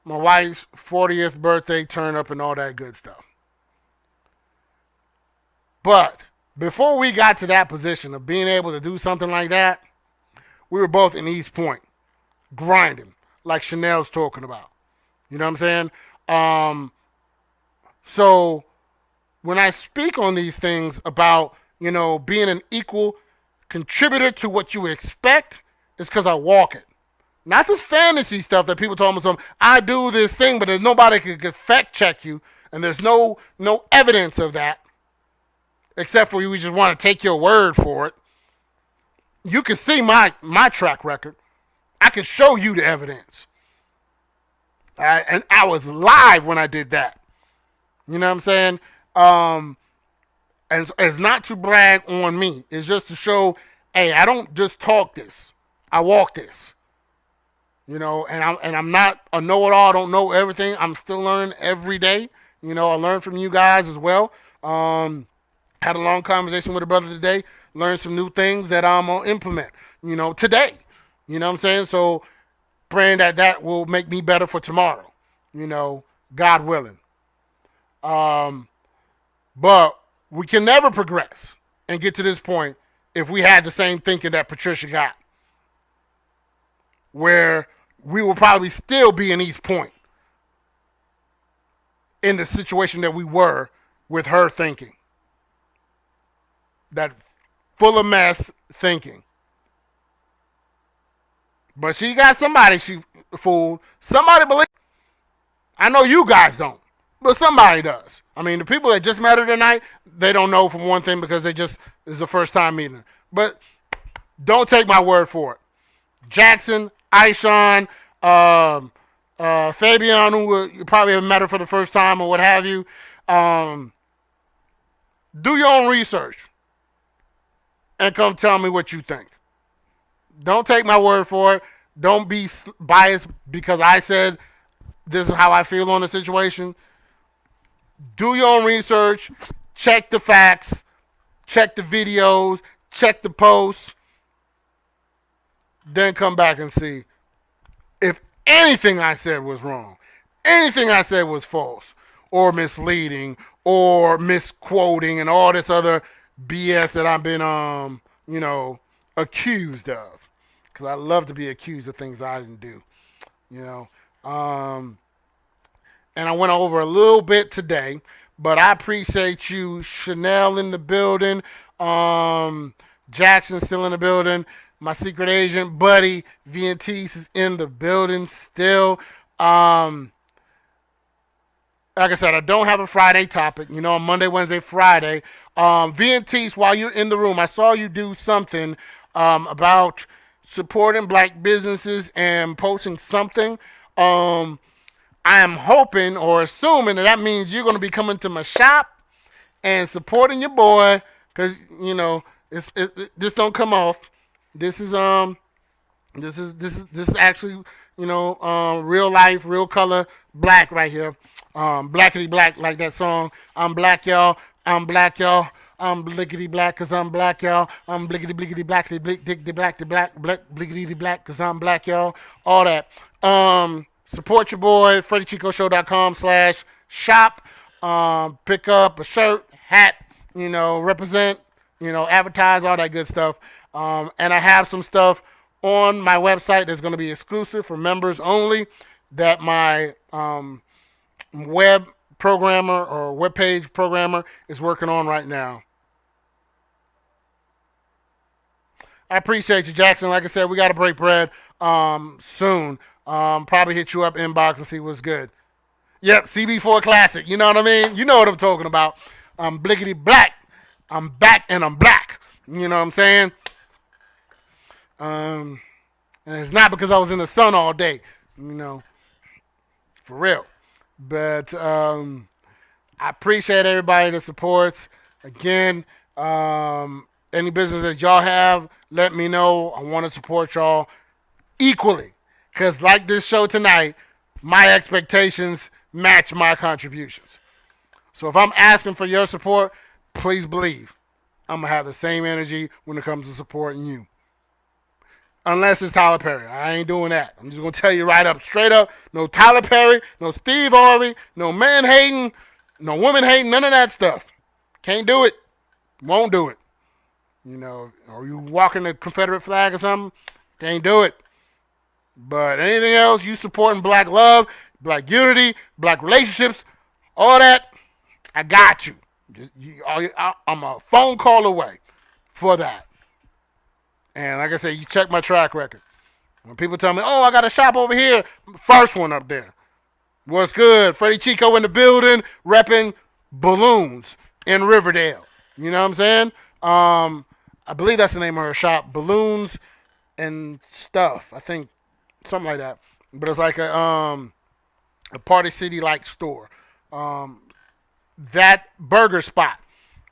my wife's 40th birthday turn up and all that good stuff. But before we got to that position of being able to do something like that, we were both in East Point, grinding, like Chanel's talking about. You know what I'm saying? So when I speak on these things about, being an equal contributor to what you expect, it's because I walk it. Not this fantasy stuff that people told me I do this thing, but there's nobody can fact check you, and there's no evidence of that, except for we just want to take your word for it. You can see my track record. I can show you the evidence. And I was live when I did that. You know what I'm saying? And it's not to brag on me. It's just to show, hey, I don't just talk this. I walk this. And I'm not a know-it-all. I don't know everything. I'm still learning every day. I learn from you guys as well. Had a long conversation with a brother today. Learned some new things that I'm going to implement, today. You know what I'm saying? So praying that will make me better for tomorrow, God willing. But we can never progress and get to this point if we had the same thinking that Patricia got, where we will probably still be in East Point in the situation that we were with her thinking. That full of mess thinking. But she got somebody she fooled. Somebody believe. I know you guys don't, but somebody does. I mean, the people that just met her tonight, they don't know from one thing because it's the first time meeting her. But don't take my word for it. Jackson, Aishan, Fabian, who you probably have met her for the first time or what have you, do your own research and come tell me what you think. Don't take my word for it. Don't be biased because I said this is how I feel on the situation. Do your own research. Check the facts. Check the videos. Check the posts. Then come back and see if anything I said was wrong. Anything I said was false or misleading or misquoting and all this other BS that I've been, accused of. Because I love to be accused of things I didn't do, And I went over a little bit today, but I appreciate you. Chanel in the building. Jackson still in the building. My secret agent, buddy, VNT is in the building still. Like I said, I don't have a Friday topic. Monday, Wednesday, Friday. VNTs, while you're in the room, I saw you do something about supporting black businesses and posting something. I am hoping or assuming that means you're going to be coming to my shop and supporting your boy because, this don't come off. This is actually, real life, real color, black right here. Blackity black, like that song. I'm black, y'all. I'm black, y'all. I'm blickety black because I'm black, y'all. I'm blickety blickety blackety blick dickety black to black blickety black because I'm black, y'all. All that. Support your boy, FreddyChicoShow.com/shop. Pick up a shirt, hat, represent, advertise, all that good stuff. And I have some stuff on my website that's going to be exclusive for members only that my web programmer or web page programmer is working on right now. I appreciate you, Jackson. Like I said, we got to break bread soon. Probably hit you up inbox and see what's good. Yep, CB4 Classic. You know what I mean? You know what I'm talking about. I'm blickety black. I'm back and I'm black. You know what I'm saying? And it's not because I was in the sun all day. You know, for real. But I appreciate everybody that supports. Again, any business that y'all have, let me know. I want to support y'all equally. Because like this show tonight, my expectations match my contributions. So if I'm asking for your support, please believe I'm going to have the same energy when it comes to supporting you. Unless it's Tyler Perry. I ain't doing that. I'm just going to tell you right up, straight up. No Tyler Perry, no Steve Harvey, no man hating, no woman hating, none of that stuff. Can't do it. Won't do it. You know, or you walking the Confederate flag or something, can't do it. But anything else, you supporting black love, black unity, black relationships, all that, I got you. I'm a phone call away for that. And like I said, you check my track record. When people tell me, oh, I got a shop over here, first one up there. What's good? Freddy Chico in the building, repping balloons in Riverdale. You know what I'm saying? I believe that's the name of her shop, Balloons and Stuff. I think something like that. But it's like a Party City like store. That burger spot.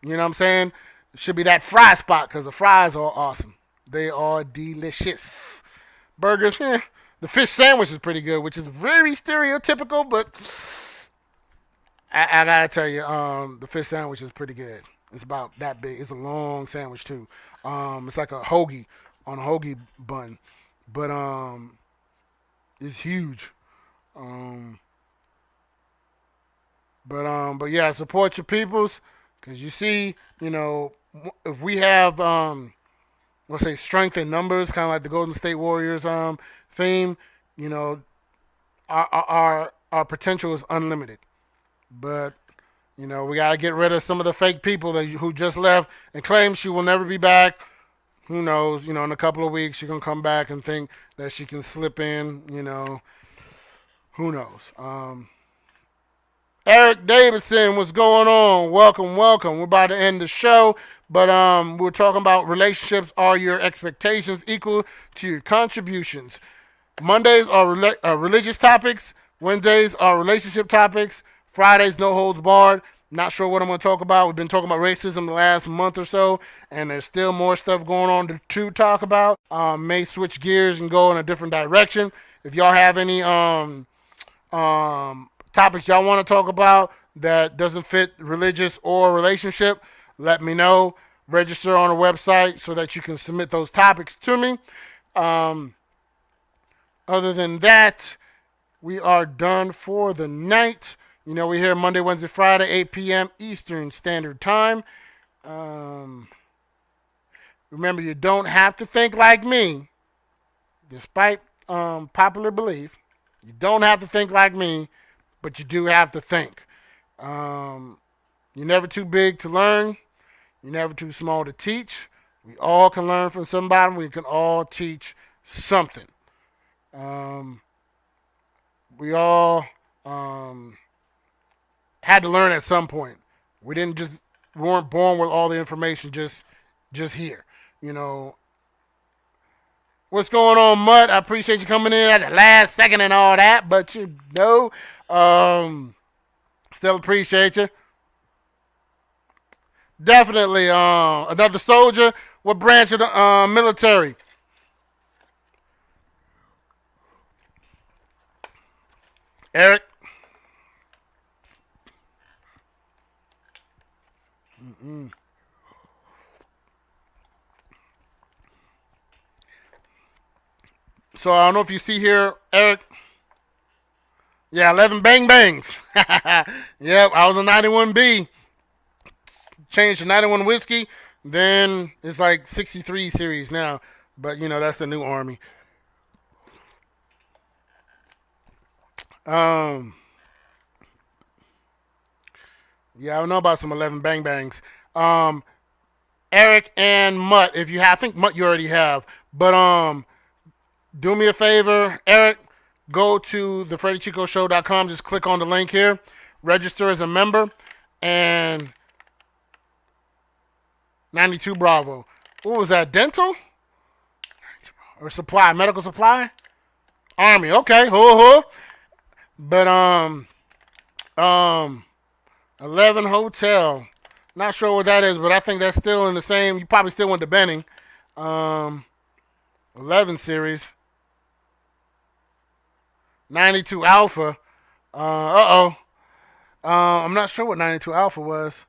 You know what I'm saying? It should be that fry spot because the fries are awesome. They are delicious. Burgers, the fish sandwich is pretty good, which is very stereotypical, but I gotta tell you, the fish sandwich is pretty good. It's about that big. It's a long sandwich too. It's like a hoagie on a hoagie bun, but it's huge. But yeah, support your peoples, because you see, you know, if we have let's say strength in numbers, kind of like the Golden State Warriors theme, you know, our potential is unlimited. But you know, we gotta get rid of some of the fake people who just left and claim she will never be back. Who knows? You know, in a couple of weeks she gonna come back and think that she can slip in. You know, who knows? Eric Davidson, what's going on? Welcome. We're about to end the show, but we're talking about relationships. Are your expectations equal to your contributions? Mondays are religious topics. Wednesdays are relationship topics. Fridays, no holds barred. Not sure what I'm going to talk about. We've been talking about racism the last month or so, and there's still more stuff going on to talk about. May switch gears and go in a different direction. If y'all have any topics y'all want to talk about that doesn't fit religious or relationship, let me know. Register on the website so that you can submit those topics to me. Other than that, we are done for the night. You know, we're here Monday, Wednesday, Friday, 8 p.m. Eastern Standard Time. Remember, you don't have to think like me, despite popular belief. You don't have to think like me, but you do have to think. You're never too big to learn. You're never too small to teach. We all can learn from somebody. We can all teach something. We all had to learn at some point. We weren't born with all the information just here. You know. What's going on, Mutt? I appreciate you coming in at the last second and all that, but you know, still appreciate you. Definitely, another soldier. What branch of the military? Eric? So I don't know if you see here, Eric. Yeah, 11 bang bangs. Yep, I was a 91B. Changed to 91 whiskey. Then it's like 63 series now. But that's the new army. Yeah, I don't know about some 11 bang bangs. Eric and Mutt, if you have, I think Mutt you already have, but do me a favor, Eric, go to thefreddychicoshow.com. Just click on the link here, register as a member, and 92 Bravo. What was that? Dental or supply? Medical supply? Army. Okay. But 11 Hotel. Not sure what that is, but I think that's still in the same. You probably still went to Benning. 11 series. 92 Alpha. I'm not sure what 92 Alpha was,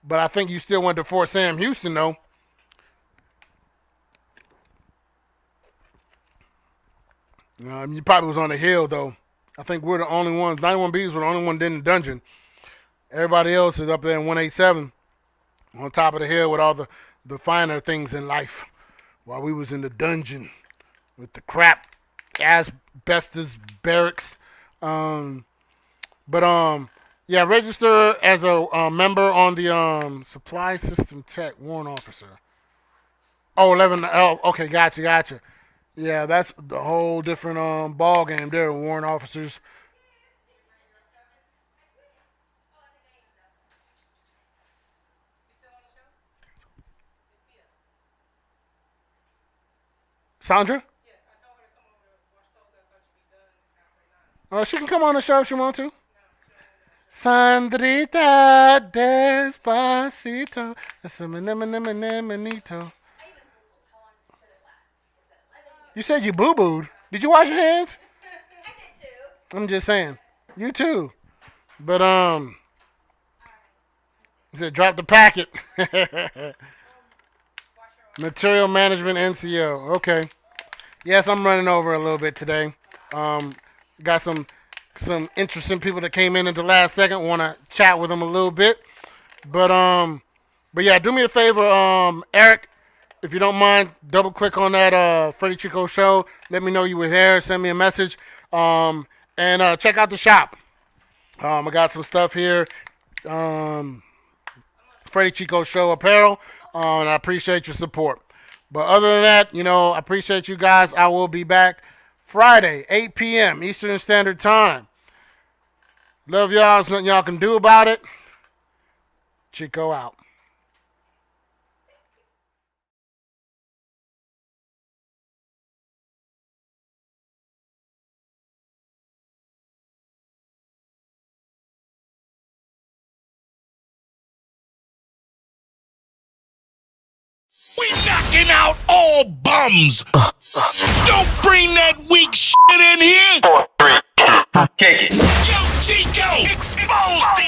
but I think you still went to Fort Sam Houston, though. You probably was on the hill, though. I think we're the only ones. 91Bs were the only one in the dungeon. Everybody else is up there in 187 on top of the hill with all the finer things in life, while we was in the dungeon with the crap asbestos barracks. Yeah, register as a member on the supply system tech warrant officer. Oh, 11. Oh, okay, gotcha. Yeah, that's the whole different ball game there, warrant officers. Sandra? Oh, she can come on the show if she wants to. Sandrita Despacito. You said you boo-booed. Did you wash your hands? I did too. I'm just saying. You too. But, he said drop the packet. Material management NCO. Okay. Yes, I'm running over a little bit today. Got some interesting people that came in at the last second. Want to chat with them a little bit. But yeah, do me a favor, Eric, if you don't mind, double click on that Freddy Chico show. Let me know you were there. Send me a message. And check out the shop. I got some stuff here. Freddy Chico show apparel. And I appreciate your support. But other than that, I appreciate you guys. I will be back Friday, 8 p.m. Eastern Standard Time. Love y'all. There's nothing y'all can do about it. Chico out. We knocking out all bums. Don't bring that weak shit in here. 4, 3, 2, kick it. Yo, Chico, expose the